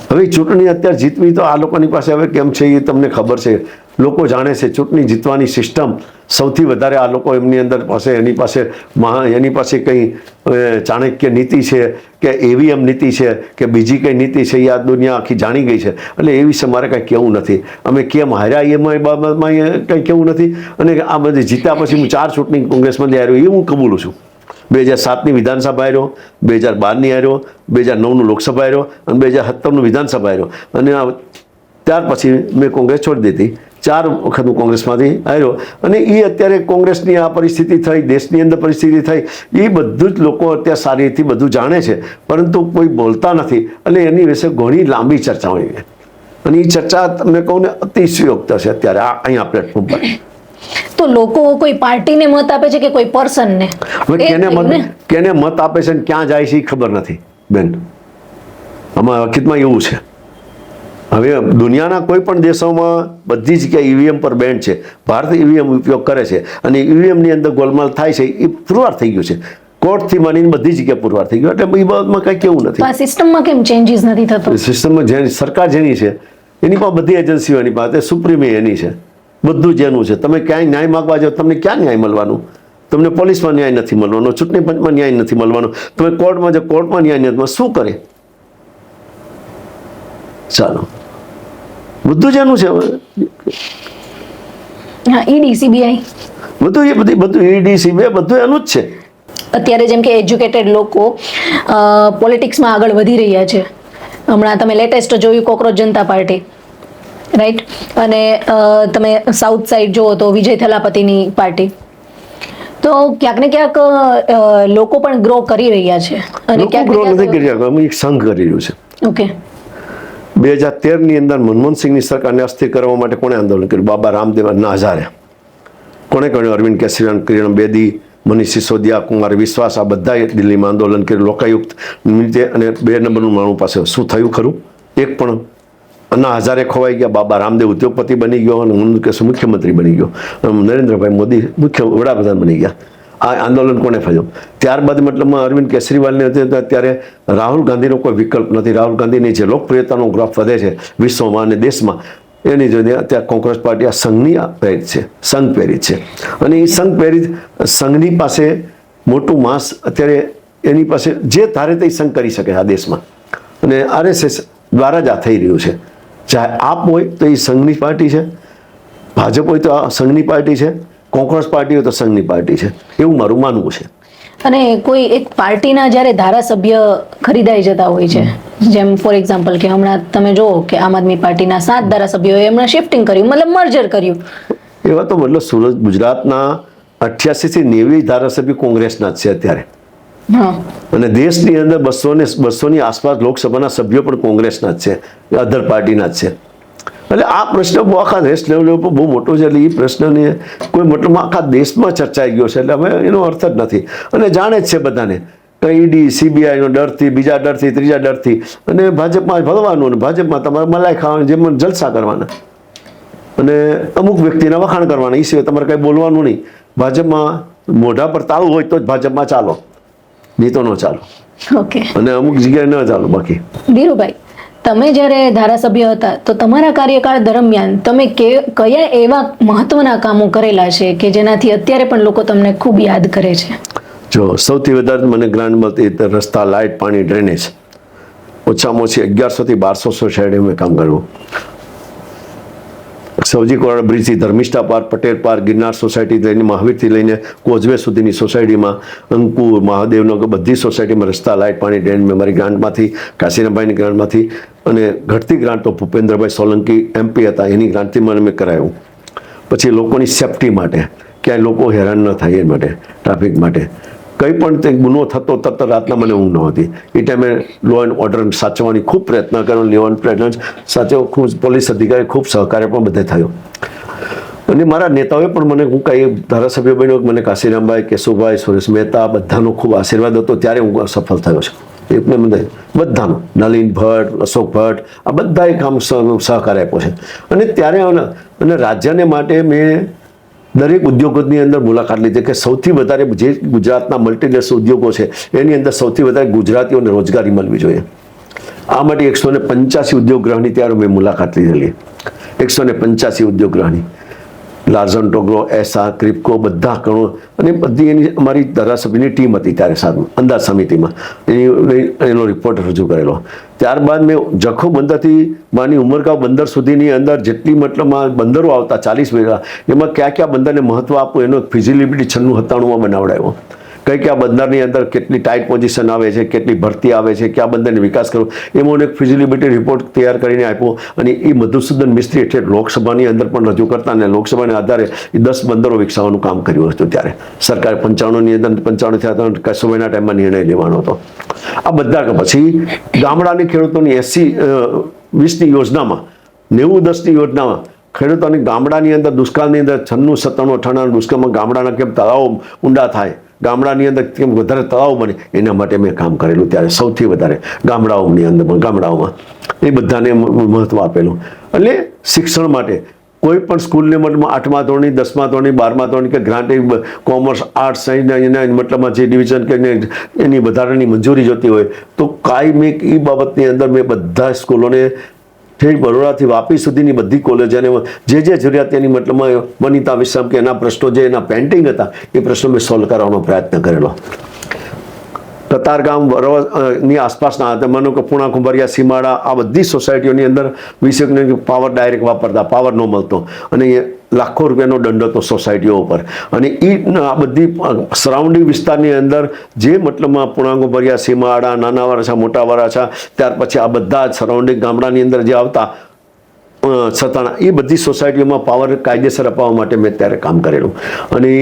હવે ચૂંટણી અત્યારે જીતવી તો આ લોકોની પાસે હવે કેમ છે એ તમને ખબર છે. લોકો જાણે છે ચૂંટણી જીતવાની સિસ્ટમ સૌથી વધારે આ લોકો એમની અંદર પાસે એની પાસે કંઈ ચાણક્ય નીતિ છે કે EVM નીતિ છે કે બીજી કંઈ નીતિ છે એ આ દુનિયા આખી જાણી ગઈ છે. એટલે એ વિશે મારે કંઈ કહેવું નથી. અમે કેમ હાર્યા એમાં બાબતમાં કંઈ કહેવું નથી. અને આ બધી જીત્યા પછી હું 4 ચૂંટણી કોંગ્રેસમાંથી હાર્યો એ હું કબૂલું છું. 2007ની વિધાનસભા હાર્યો, 2012ની હાર્યો, 2009નું લોકસભા હાર્યો અને 2017નું વિધાનસભા હાર્યો. અને ત્યાર પછી મેં કોંગ્રેસ છોડી દીધી. 4 વખત હું કોંગ્રેસમાંથી આવ્યો. અને એ અત્યારે કોંગ્રેસની આ પરિસ્થિતિ થઈ, દેશની અંદર પરિસ્થિતિ થઈ, એ બધું જ લોકો અત્યારે સારી રીતે બધું જાણે છે, પરંતુ કોઈ બોલતા નથી. એટલે એની વિશે ઘણી લાંબી ચર્ચા હોય. અને એ ચર્ચા તમને કહું ને અતિશયોક્ત છે અત્યારે અહીંયા પ્લેટફોર્મ પર. તો લોકો કોઈ પાર્ટીને મત આપે છે કે કોઈ પર્સનને? હવે કેને મત આપે છે ને ક્યાં જાય છે એ ખબર નથી બેન. આમાં હકીકતમાં એવું છે. હવે દુનિયાના કોઈ પણ દેશોમાં બધી જગ્યાએ ઈવીએમ પર બેન છે. ભારત ઈવીએમ ઉપયોગ કરે છે અને ઈવીએમની અંદર ગોલમાલ થાય છે એ પુરવાર થઈ ગયું છે. કોર્ટથી માંડીને બધી જગ્યાએ પુરવાર થઈ ગયું. એટલે એ બાબતમાં કંઈ કેવું નથી. આ સિસ્ટમમાં કેમ ચેન્જીસ નથી થતો? સિસ્ટમમાં જેની સરકાર જેની છે એની પાસે બધી એજન્સીઓ એની પાસે, સુપ્રીમે એની છે, બધું જ એનું છે. તમે ક્યાંય ન્યાય માગવા જાઓ તમને ક્યાં ન્યાય મળવાનું? તમને પોલીસમાં ન્યાય નથી મળવાનો, ચૂંટણી પંચમાં ન્યાય નથી મળવાનો, તમે કોર્ટમાં જાઓ કોર્ટમાં ન્યાય નથી મળવાનો. શું કરે? ચાલો, બધું જ એનું છે. હા, ઈડી, સીબીઆઈ બધું ઈડી, સીબીઆઈ બધું એનું જ છે. અત્યારે જેમ કે એજ્યુકેટેડ લોકો પોલિટિક્સમાં આગળ વધી રહ્યા છે. હમણાં તમે લેટેસ્ટ જોયું કોકરોચ જનતા પાર્ટી, રાઈટ? અને તમે સાઉથ સાઈડ જુઓ તો વિજય થલાપતિની પાર્ટી. તો ક્યાંક ને ક્યાંક લોકો પણ ગ્રો કરી રહ્યા છે. અને ક્યાંક ગ્રો નથી કરી રહ્યા, અમે એક સંઘ કરી રહ્યું છે. ઓકે. 2013ની અંદર મનમોહનસિંહની સરકારને અસ્થિર કરવા માટે કોણે આંદોલન કર્યું? બાબા રામદેવ, અન્ના હઝારે. કોણે કર્યું? અરવિંદ કેજરીવાલ, કિરણ બેદી, મનીષ સિસોદિયા, કુમાર વિશ્વાસ, આ બધાએ દિલ્હીમાં આંદોલન કર્યું લોકાયુક્ત નિમિત્તે. અને 2 નંબરનું માણું પાસે શું થયું ખરું? એક પણ. અન્ના હઝારે ખોવાઈ ગયા, બાબા રામદેવ ઉદ્યોગપતિ બની ગયો અને મુખ્યમંત્રી બની ગયો, નરેન્દ્રભાઈ મોદી વડાપ્રધાન બની ગયા. આ આંદોલન કોને ફર્યું? ત્યારબાદ મતલબમાં અરવિંદ કેજરીવાલને ત્યારે રાહુલ ગાંધીનો કોઈ વિકલ્પ નથી. રાહુલ ગાંધીની જે લોકપ્રિયતાનો ગ્રાફ વધે છે વિશ્વમાં અને દેશમાં, એની જોઈને અત્યારે કોંગ્રેસ પાર્ટી આ સંઘની પ્રેરિત છે, સંઘ પ્રેરિત છે. અને એ સંઘ પ્રેરિત સંઘની પાસે મોટું માસ અત્યારે એની પાસે જે ધારે તે સંઘ કરી શકે આ દેશમાં. અને આરએસએસ દ્વારા જ આ થઈ રહ્યું છે. ચાહે આપ હોય તો એ સંઘની પાર્ટી છે, ભાજપ હોય તો આ સંઘની પાર્ટી છે, કોંગ્રેસ પાર્ટી હોય તો સંઘની પાર્ટી છે, એવું મારું માનવું છે. અને કોઈ એક પાર્ટીના જ્યારે ધારાસભ્ય ખરીદાઈ જતા હોય છે, જેમ ફોર એક્ઝામ્પલ કે હમણાં તમે જુઓ કે આમ આદમી પાર્ટીના 7 ધારાસભ્યોએ એમણે શિફ્ટિંગ કર્યું, મતલબ મર્જર કર્યું. એવા તો મતલબ સુરત ગુજરાતના 88 થી 90 ધારાસભ્ય કોંગ્રેસના જ છે અત્યારે. અને દેશની અંદર 200ની આસપાસ લોકસભાના સભ્યો પણ કોંગ્રેસના જ છે, અધર પાર્ટીના જ છે. એટલે આ પ્રશ્ન બહુ આખા દેશ લેવલ પર બહુ મોટો છે. એટલે એ પ્રશ્નને કોઈ મતલબ આખા દેશમાં ચર્ચાઈ ગયો છે. એટલે હવે એનો અર્થ જ નથી. અને જાણે જ છે બધાને કે ઈડી, સીબીઆઈનો ડરથી, બીજા ડરથી, ત્રીજા ડરથી, અને ભાજપમાં ભળવાનું, અને ભાજપમાં તમારે મલાઈ ખાવાની, જેમ જલસા કરવાના અને અમુક વ્યક્તિના વખાણ કરવાના. એ સિવાય તમારે કંઈ બોલવાનું નહીં. ભાજપમાં મોઢા પર તાળું હોય તો જ ભાજપમાં ચાલો, નહીં તો ન ચાલો. ઓકે. અને અમુક જગ્યાએ ન ચાલો. બાકી ધીરુભાઈ, તમે જ્યારે ધારાસભ્ય હતા તો તમારા કાર્યકાળ દરમિયાન તમે કયા એવા મહત્વના કામો કરેલા છે કે જેનાથી અત્યારે પણ લોકો તમને ખૂબ યાદ કરે છે? જો સૌથી વધારે મને ગ્રાન્ટ મળતી રસ્તા, લાઇટ, પાણી, ડ્રેનેજ. ઓછામાં ઓછી 1100 થી 1200 સોસાયટી મેં કામ કર્યું. સૌજી કોરડા બ્રિજથી Dharmishtha park, Patel park, Girnar society લઈને મહાવીરથી લઈને કોઝવે સુધીની સોસાયટીમાં, અંકુર, મહાદેવનગર બધી સોસાયટીમાં રસ્તા, લાઇટ, પાણી, ડ્રેન મેં મારી ગ્રાન્ટમાંથી, કાશીરામભાઈની ગ્રાન્ટમાંથી, અને ઘટતી ગ્રાન્ટ તો ભૂપેન્દ્રભાઈ સોલંકી MP હતા એની ગ્રાન્ટથી મને મેં કરાયું. પછી લોકોની સેફટી માટે, ક્યાંય લોકો હેરાન ન થાય એ માટે, ટ્રાફિક માટે. કંઈ પણ તે ગુનો થતો તરત રાતના મને ઊંઘ નહોતી. એ ટાઈમે લો એન્ડ ઓર્ડર સાચવવાની ખૂબ પ્રયત્ન કર્યો. લો એન્ડ ઓર્ડર સાચવ ખૂબ, પોલીસ અધિકારી ખૂબ સહકાર્ય પણ બધે થયો. અને મારા નેતાઓએ પણ મને, હું કાંઈ ધારાસભ્ય બન્યો, મને કાશીરામભાઈ, કેશુભાઈ, સુરેશ મહેતા બધાનો ખૂબ આશીર્વાદ હતો. ત્યારે હું સફળ થયો છું. એકને બધાનો, નલિન ભટ્ટ, અશોક ભટ્ટ, આ બધાએ કામ સહકાર આપ્યો છે. અને ત્યારે અને રાજ્યને માટે મેં દરેક ઉદ્યોગોની અંદર મુલાકાત લીધી કે સૌથી વધારે જે ગુજરાતના મલ્ટીનેશનલ ઉદ્યોગો છે એની અંદર સૌથી વધારે ગુજરાતીઓને રોજગારી મળવી જોઈએ. આ માટે 185 ઉદ્યોગગૃહની ત્યારે મેં મુલાકાત લીધેલી. 185 ઉદ્યોગગૃહની, લાર્સન ટોગ્રો, એસઆર, ક્રિપ્કો, બધા કણો, અને બધી એની અમારી ધારાસભ્યની ટીમ હતી ત્યારે સારું અંદાજ સમિતિમાં. એનો રિપોર્ટ રજૂ કરેલો. ત્યારબાદ મેં જખો બંદરથી માની ઉમરગાંવ બંદર સુધીની અંદર જેટલી મતલબમાં બંદરો આવતા 40 વીઘા, એમાં કયા બંદરને મહત્વ આપવું એનો ફિઝિબિલિટી 96-97માં બનાવડાવ્યો. કયા બંદરની અંદર કેટલી ટાઈટ પોઝિશન આવે છે, કેટલી ભરતી આવે છે, કયા બંદરને વિકાસ કરવો, એમાં એક ફિઝિબિલિટી રિપોર્ટ તૈયાર કરીને આપ્યો. અને એ મધુસૂદન મિસ્ત્રી એટલે લોકસભાની અંદર પણ રજૂ કરતા, અને લોકસભાના આધારે એ 10 બંદરો વિકસાવવાનું કામ કર્યું હતું. ત્યારે સરકારે 95ની અંદર 95 થયા હતા, કસોભાઈના ટાઈમમાં નિર્ણય લેવાનો હતો. આ બધા પછી ગામડાની ખેડૂતોની 80-20ની યોજનામાં 90-10ની યોજનામાં ખેડૂતોની ગામડાની અંદર દુષ્કાળની અંદર 96-97-98 દુષ્કાળમાં ગામડાના કેમ તળાવો ઊંડા થાય, ગામડાની અંદર કેમ વધારે તળાવ બને, એના માટે મેં કામ કરેલું. ત્યારે સૌથી વધારે ગામડાઓમાં એ બધાને મહત્વ આપેલું. એટલે શિક્ષણ માટે કોઈ પણ સ્કૂલને મતલબમાં 8મા ધોરણની, 10મા ધોરણની, 12મા ધોરણની કે ગ્રાન્ટ કોમર્સ, આર્ટ્સ, સાયન્સના એના મતલબમાં જે ડિવિઝન કે એની વધારાની મંજૂરી જોતી હોય તો કાયમી એ બાબતની અંદર મેં બધા સ્કૂલોને ઠેઠ બરોડાથી વાપી સુધીની બધી કોલેજ અને જે જરૂરિયાત એની મતલબમાં વનિતા વિશ્રામ કે એના પ્રશ્નો જે એના પેન્ટિંગ હતા એ પ્રશ્નો મેં સોલ્વ કરવાનો પ્રયત્ન કરેલો. કતારગામ ની આસપાસના હતા, માનો કે પૂણા, કુંભરિયા, સીમાડા, આ બધી સોસાયટીઓની અંદર 20 પાવર ડાયરેક્ટ વાપરતા, પાવર ન મળતો અને લાખો રૂપિયાનો દંડ હતો સોસાયટીઓ ઉપર. અને એ આ બધી સરાઉન્ડિંગ વિસ્તારની અંદર જે મતલબમાં પૂણા, કુંભરિયા, સીમાડા, નાના વરાછા, મોટા વરાછા, ત્યાર પછી આ બધા સરાઉન્ડિંગ ગામડાની અંદર જે આવતા સતાણા, એ બધી સોસાયટીઓમાં પાવર કાયદેસર અપાવવા માટે મેં ત્યારે કામ કરેલું. અને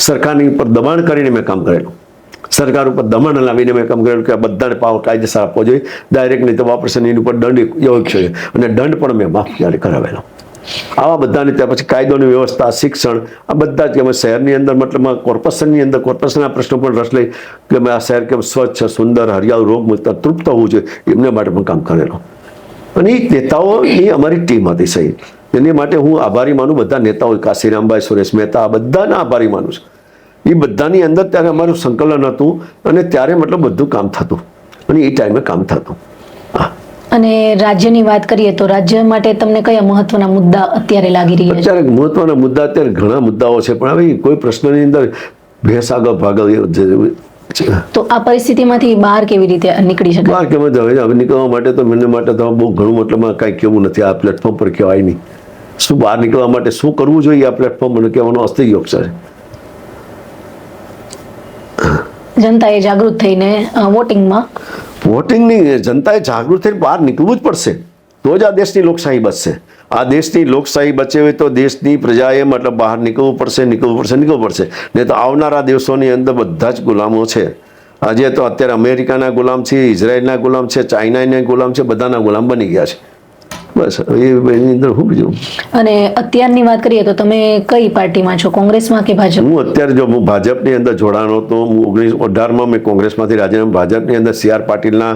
સરકારની ઉપર દબાણ કરીને મેં કામ કરેલું. સરકાર ઉપર દમણ લાવીને મેં કામ કરેલું કે આ બધાને પાવર કાયદેસર આપવો જોઈએ, ડાયરેક્ટ નહીં તો વાપરશે એની ઉપર દંડ યોગ છે. અને દંડ પણ મેં માફ કરાવેલો. આવા બધાને ત્યાર પછી કાયદોની વ્યવસ્થા, શિક્ષણ, આ બધા જ કે શહેરની અંદર મતલબમાં કોર્પોરેશનની અંદર કોર્પોરેશનના પ્રશ્નો પણ રસ લઈ કે આ શહેર કેમ સ્વચ્છ, સુંદર, હરિયાળું, રોગમુક્ત, તૃપ્ત હોવું જોઈએ, એમને માટે પણ કામ કરેલો. અને એ નેતાઓની અમારી ટીમ હતી સહી. એની માટે હું આભારી માનું બધા નેતાઓ, કાશીરામભાઈ, સુરેશ મહેતા, બધાના આભારી માનું છું. એ બધાની અંદર ત્યારે અમારું સંકલન હતું અને ત્યારે મતલબ બધું કામ થતું અને એ ટાઈમે કામ થતું. અને રાજ્યની વાત કરીએ તો રાજ્ય માટે તમને કયા મહત્વના મુદ્દા અત્યારે લાગી રહ્યા છે? અત્યારે મહત્વના મુદ્દા અત્યારે ઘણા મુદ્દાઓ છે, પણ હવે કોઈ પ્રશ્નની અંદર ભેંસ આગળ ભાગવ. તો આ પરિસ્થિતિમાંથી બહાર કેવી રીતે નીકળી શકાય? બહાર કેમ હવે નીકળવા માટે તો મને માટે તો બહુ ઘણું મતલબમાં કાંઈ કેવું નથી. આ પ્લેટફોર્મ પર કહેવાય નહીં. શું બહાર નીકળવા માટે શું કરવું જોઈએ આ પ્લેટફોર્મ મને કહેવાનો અસ્તિત્વ છે. જનતાએ જાગૃત થઈને વોટિંગની જનતાએ જાગૃત થઈને બહાર નીકળવું જ પડશે, તો જ આ દેશની લોકશાહી બચશે. આ દેશની લોકશાહી બચે હોય તો દેશની પ્રજાએ મતલબ બહાર નીકળવું પડશે. નહીં તો આવનારા દિવસોની અંદર બધા જ ગુલામો છે. આજે તો અત્યારે અમેરિકાના ગુલામ છે, ઇઝરાયલના ગુલામ છે, ચાઇનાના ગુલામ છે, બધાના ગુલામ બની ગયા છે. બસ એની અંદર હું બીજું. અને અત્યારની વાત કરીએ તો તમે કઈ પાર્ટીમાં છો, કોંગ્રેસમાં કે ભાજપ? હું અત્યારે જો હું ભાજપની અંદર જોડાણો તો હું 1918માં મેં કોંગ્રેસમાંથી રાજીનામું, ભાજપની અંદર CR પાટીલના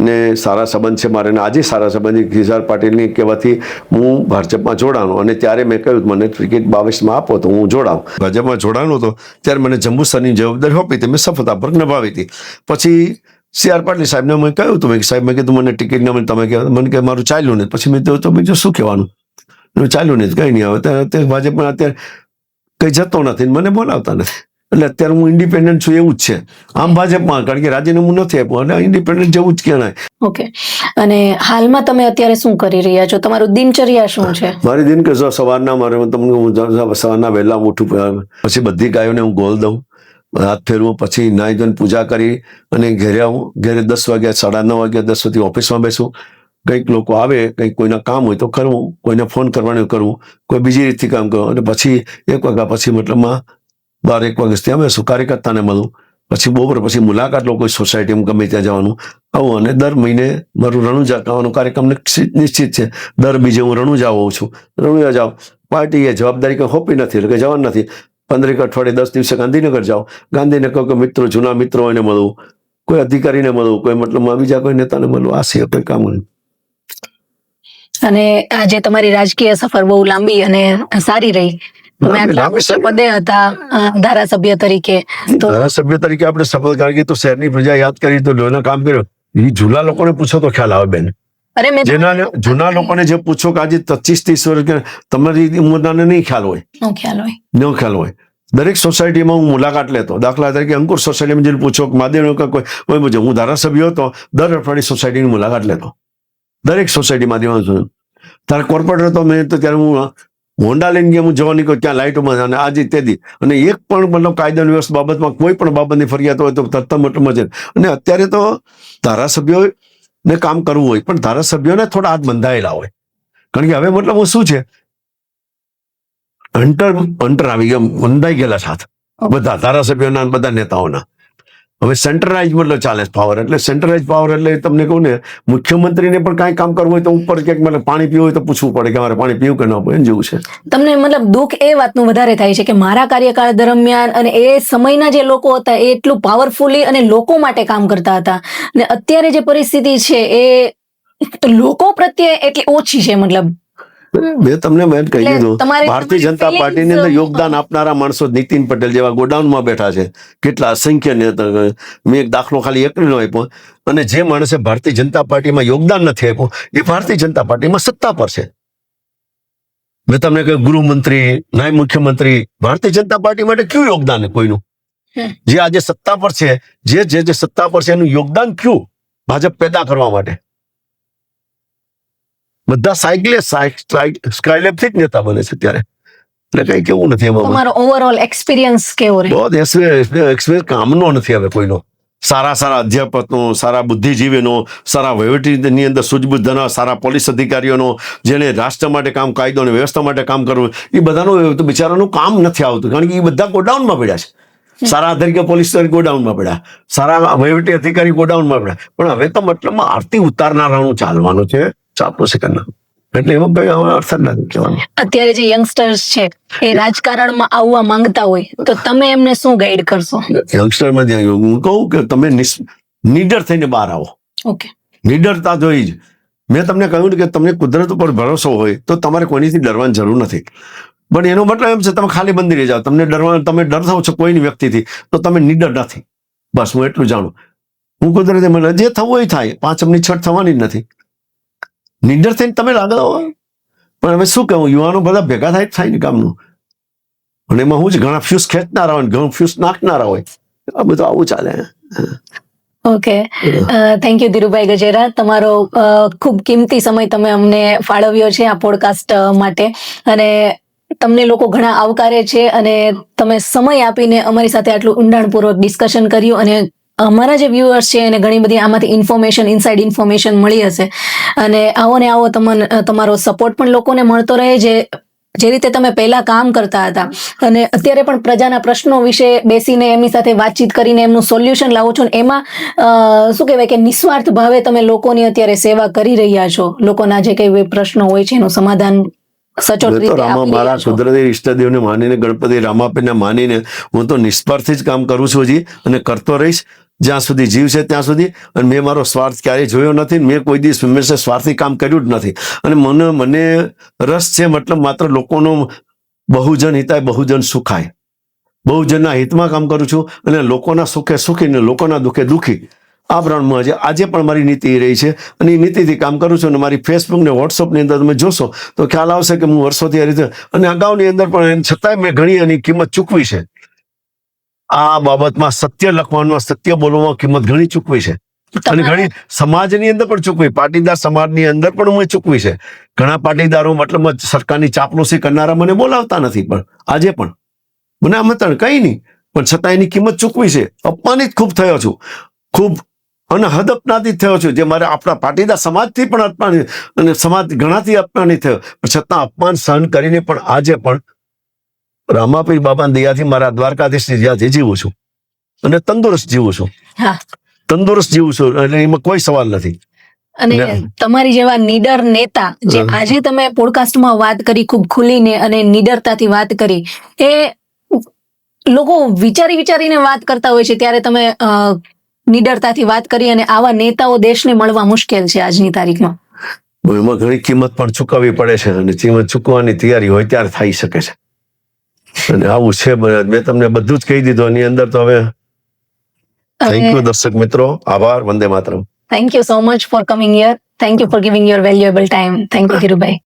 ને સારા સંબંધ છે મારે, આજે સારા સંબંધ CR પાટીલની કહેવાથી હું ભાજપમાં જોડાણો. અને ત્યારે મેં કહ્યું મને ટિકિટ 22માં આપો તો હું જોડાઉં. ભાજપમાં જોડાણો હતો ત્યારે મને જંબુસરની જવાબદારી આપી હતી, મેં સફળતાપૂર્વક નિભાવી હતી. પછી CR પાટીલ સાહેબને મેં કહ્યું હતું, સાહેબ મેં કીધું મને ટિકિટ ન મળે, તમે મને કે મારું ચાલ્યું નહીં. પછી મેં તો બીજું શું કહેવાનું, ચાલ્યું નહીં, કંઈ નહીં. આવે અત્યારે ભાજપમાં અત્યારે કંઈ જતો નથી, મને બોલાવતા નથી. એટલે અત્યારે હું ઇન્ડિપેન્ડન્ટ છું એવું જ છે આમ ભાજપમાં, કારણ કે રાજીનામું નથી આપ્યું અને ઇન્ડિપેન્ડન્ટ જેવું જ કહેવાય. ઓકે. અને હાલમાં તમે અત્યારે શું કરી રહ્યા છો, તમારું દિનચર્યા શું છે? મારી દિનચર્યા સવારના સવારના વહેલા ઉઠું, પછી બધી ગાયોને હું ગોળ દઉં, હાથ ફેરવું, પછી નાહી ધોઈને પૂજા કરી અને ઘરે આવું. ઘરે 10 વાગ્યા, 9:30 વાગ્યા, 10 સુધી ઓફિસમાં બેસું. કંઈક લોકો આવે, કંઈક કોઈના કામ હોય તો કરવું, કોઈને ફોન કરવાનું કરવું, કોઈ બીજી રીતથી કામ કરવું. અને પછી 1 વાગ્યા પછી મતલબમાં 12-1 વાગ્યા ત્યાં બેસું, કાર્યકર્તાને મળું. પછી બપોર પછી મુલાકાત લો, કોઈ સોસાયટીમાં ગમે ત્યાં જવાનું આવું. અને દર મહિને મારું રણુજા ગાવાનો કાર્યક્રમ નિશ્ચિત છે. દર બીજે હું રણુજા હોઉં છું. રણુજા જાઉં, પાર્ટીએ જવાબદારી કંઈ હોપી નથી એટલે કે જવાનું નથી. 15 અઠવાડિયે 10 દિવસે ગાંધીનગર જાઓ. ગાંધીનગર કે મિત્રો, જૂના મિત્રો એને મળવું, કોઈ અધિકારીને મળવું, કોઈ મતલબમાં બીજા કોઈ નેતાને મળવું, આ સિવાય કોઈ કામ નહીં. અને આજે તમારી રાજકીય સફર બહુ લાંબી અને સારી રહી. તમે આટલા ઉચ્ચ પદે હતા ધારાસભ્ય તરીકે. ધારાસભ્ય તરીકે આપણે સફળ કારકિર્દી તો શહેરની પ્રજા યાદ કરી તો લોના કામ કર્યું. એ જૂના લોકોને પૂછો તો ખ્યાલ આવે બેન. જૂના લોકોને જે પૂછો કે આજે 25-30 વર્ષ તમારી ઉંમરનાને નહીં ખ્યાલ હોય. દરેક સોસાયટીમાં હું મુલાકાત લેતો. દાખલા તરીકે અંકુર સોસાયટીમાં જઈને પૂછો કે મહાદેવ કોઈ હું ધારાસભ્ય હતો, દર અઠવાડિયે સોસાયટીની મુલાકાત લેતો. દરેક સોસાયટીમાં તારે કોર્પોરેટર હતો મેં તો ત્યારે હું હોન્ડા લઈને ગયા, હું જવા નીકળ્યો ત્યાં લાઇટોમાં. અને આજે તેથી અને એક પણ મતલબ કાયદાની વ્યવસ્થા બાબતમાં કોઈ પણ બાબતની ફરિયાદ હોય તો તરત મતલબ છે. અને અત્યારે તો ધારાસભ્યોને કામ કરવું હોય પણ ધારાસભ્યોને થોડા હાથ બંધાયેલા હોય, કારણ કે હવે મતલબ શું છે, હંટર આવી ગયા, બંધાઈ ગયેલા સાથ બધા ધારાસભ્યોના બધા નેતાઓના. હવે સેન્ટ્રલાઇઝ મતલબ ચાલે પાવર, એટલે સેન્ટ્રલાઇઝ પાવર એટલે તમને કહું ને, મુખ્યમંત્રીને પણ કાંઈ કામ કરવું હોય તો ઉપર ક્યાંક મને પાણી પીવું હોય તો પૂછવું પડે કે મારે પાણી પીવું કે ન પીવું, જેવું છે. તમને મતલબ દુઃખ એ વાતનું વધારે થાય છે કે મારા કાર્યકાળ દરમિયાન અને એ સમયના જે લોકો હતા એ એટલું પાવરફુલી અને લોકો માટે કામ કરતા હતા, અને અત્યારે જે પરિસ્થિતિ છે એ લોકો પ્રત્યે એટલી ઓછી છે. મતલબ મેં તમને મેં કહી એટલે દીધું, તમારી ભારતીય જનતા feelings, પાર્ટીની અંદર યોગદાન આપનારા માણસો નીતિન પટેલ જેવા ગોડાઉનમાં બેઠા છે, કેટલા અસંખ્ય નેતા. મેં એક દાખલો ખાલી એકનો આપ્યો, અને જે માણસે ભારતીય જનતા પાર્ટીમાં યોગદાન નથી આપ્યું એ ભારતીય જનતા પાર્ટીમાં સત્તા પર છે. મેં તમને કહ્યું ગૃહમંત્રી, નાયબ મુખ્યમંત્રી, ભારતીય જનતા પાર્ટી માટે કયું યોગદાન છે કોઈનું? જે આજે સત્તા પર છે, જે સત્તા પર છે એનું યોગદાન કયું ભાજપ પેદા કરવા માટે? બધા સ્કાયલેબથી જ નેતા બને છે અત્યારે, એટલે કઈ કેવું નથી એમાં. તમારો ઓવરઓલ એક્સપિરિયન્સ કેવો રહ્યો? બહુ એક્સપિરિયન્સ કામનો નથી હવે કોઈનો. સારા અધ્યાપકનો, સારા બુદ્ધિજીવીનો, સારા વહીવટીની અંદર સૂઝબૂછના, સારા પોલીસ અધિકારીઓનો, જેને રાષ્ટ્ર માટે કામ, કાયદો અને વ્યવસ્થા માટે કામ કરવું, એ બધાનું બિચારાનું કામ નથી આવતું, કારણ કે એ બધા ગોડાઉનમાં પડ્યા છે. સારા તરીકે પોલીસ ગોડાઉનમાં પડ્યા, સારા વહીવટી અધિકારી ગોડાઉનમાં પડ્યા, પણ હવે તો મતલબમાં આરતી ઉતારનારાનું ચાલવાનું છે, ચાપલુસી કરનાર. એટલે એમાં કઈ અર્થ જ નથી કહેવાનું. અત્યારે જે યંગસ્ટર્સ છે એ રાજકારણમાં આવવા માંગતા હોય તો તમે એમને શું ગાઈડ કરશો? યંગસ્ટરમાં હું કહું કે તમે નિડર થઈને બહાર આવો. ઓકે, નિડરતા જોઈ જ. મેં તમને કહ્યું ને કે તમને કુદરત ઉપર ભરોસો હોય તો તમારે કોઈથી ડરવાની જરૂર નથી, પણ એનો મતલબ એમ છે તમે ખાલી બંધી રહી જાઓ. તમે ડરતા છો કોઈની વ્યક્તિથી તો તમે નિડર નથી. બસ હું એટલું જાણું. હું કુદરતી મને જે થવું એ થાય, 5 છઠ થવાની જ નથી. નિડર થઈને તમે લાગો. પણ હવે શું કહું, યુવાનો બધા ભેગા થાય ને કામનું, અને એમાં હું જ ઘણા ફ્યુઝ ખેંચનારા હોય, ઘણું ફ્યુઝ નાખનારા હોય, આ બધું આવું ચાલે. Okay, thank you Dhirubhai Gajera. તમારો ખૂબ કિંમતી સમય તમે અમને ફાળવ્યો છે આ પોડકાસ્ટ માટે, અને તમને લોકો ઘણા આવકારે છે, અને તમે સમય આપીને અમારી સાથે આટલું ઊંડાણપૂર્વક ડિસ્કશન કર્યું, અને અમારા જે વ્યુઅર્સ છે એને ઘણી બધી આમાંથી ઇન્ફોર્મેશન, ઇનસાઇડ ઇન્ફોર્મેશન મળી હશે. અને આવો ને આવો તમારો સપોર્ટ પણ લોકોને મળતો રહે, જે રીતે તમે પહેલા કામ કરતા હતા અને અત્યારે પણ પ્રજાના પ્રશ્નો વિશે બેસીને એમની સાથે વાતચીત કરીને એમનું સોલ્યુશન લાવો છો, ને એમાં શું કહેવાય કે નિસ્વાર્થ ભાવે તમે લોકોની અત્યારે સેવા કરી રહ્યા છો. લોકોના જે કઈ પ્રશ્નો હોય છે એનું સમાધાન સચોટ રીતે આપી મારા રહ્યા છો. કુદરતી ઈષ્ટદેવને માનીને, ગણપતિ રામાપીને માનીને હું તો નિસ્વાર્થથી જ કામ કરું છું હજી, અને કરતો રહીશ જ્યાં સુધી જીવ છે ત્યાં સુધી. અને મેં મારો સ્વાર્થ ક્યારેય જોયો નથી. મેં કોઈ દિવસ હંમેશા સ્વાર્થી કામ કર્યું જ નથી. અને મને રસ છે મતલબ માત્ર લોકોનો બહુજન હિતાય બહુજન સુખાય, બહુજનના હિતમાં કામ કરું છું, અને લોકોના સુખે સુખી ને લોકોના દુઃખે દુઃખી. આ પ્રમાણમાં આજે પણ મારી નીતિ એ રહી છે, અને એ નીતિથી કામ કરું છું. અને મારી ફેસબુક ને વોટ્સઅપની અંદર તમે જોશો તો ખ્યાલ આવશે કે હું વર્ષોથી આ રીતે, અને અગાઉની અંદર પણ છતાંય મેં ઘણી એની કિંમત ચૂકવી છે. આ બાબતમાં સત્ય લખવામાં, સત્ય બોલવામાં કિંમત ઘણી ચૂકવી છે, અને ઘણી સમાજની અંદર પણ ચૂકવી, પાટીદાર સમાજની અંદર પણ હું ચૂકવી છે. ઘણા પાટીદારો મતલબ સરકારની ચાપલુસી કરનારા મને બોલાવતા નથી, પણ આજે પણ મને આમંત્રણ કઈ નહીં, પણ છતાં એની કિંમત ચૂકવી છે. અપમાનિત ખૂબ થયો છું, ખૂબ અને હદ અપમાનિત થયો છું, જે મારે આપણા પાટીદાર સમાજથી પણ અપમાનિત, અને સમાજ ઘણાથી અપમાનિત થયો, પણ છતાં અપમાન સહન કરીને પણ આજે પણ રામાપીર બાબાની દયાથી મારા દ્વારકાધીશની દયાથી જીવું છું, અને તંદુરસ્ત જીવું છું. તંદુરસ્ત જીવું છું, એટલે એમાં કોઈ સવાલ નથી. અને તમારી જેવા નીડર નેતા જે આજે તમે પોડકાસ્ટમાં વાત કરી, ખૂબ ખુલીને અને નીડરતાથી વાત કરી, એ લોકો વિચારીને વાત કરતા હોય છે, ત્યારે તમે નીડરતાથી વાત કરી, અને આવા નેતાઓ દેશને મળવા મુશ્કેલ છે આજની તારીખમાં. એમાં ઘણી કિંમત પણ ચૂકવવી પડે છે, અને કિંમત ચૂકવવાની તૈયારી હોય ત્યારે થઈ શકે છે. અને આવું છે. મેં તમને બધું જ કહી દીધું એની અંદર. તો હવે થેન્ક યુ દર્શક મિત્રો, આભાર. Vande Mataram. Thank you so much for coming here. Thank you for giving your valuable time. Thank you, Dhirubai.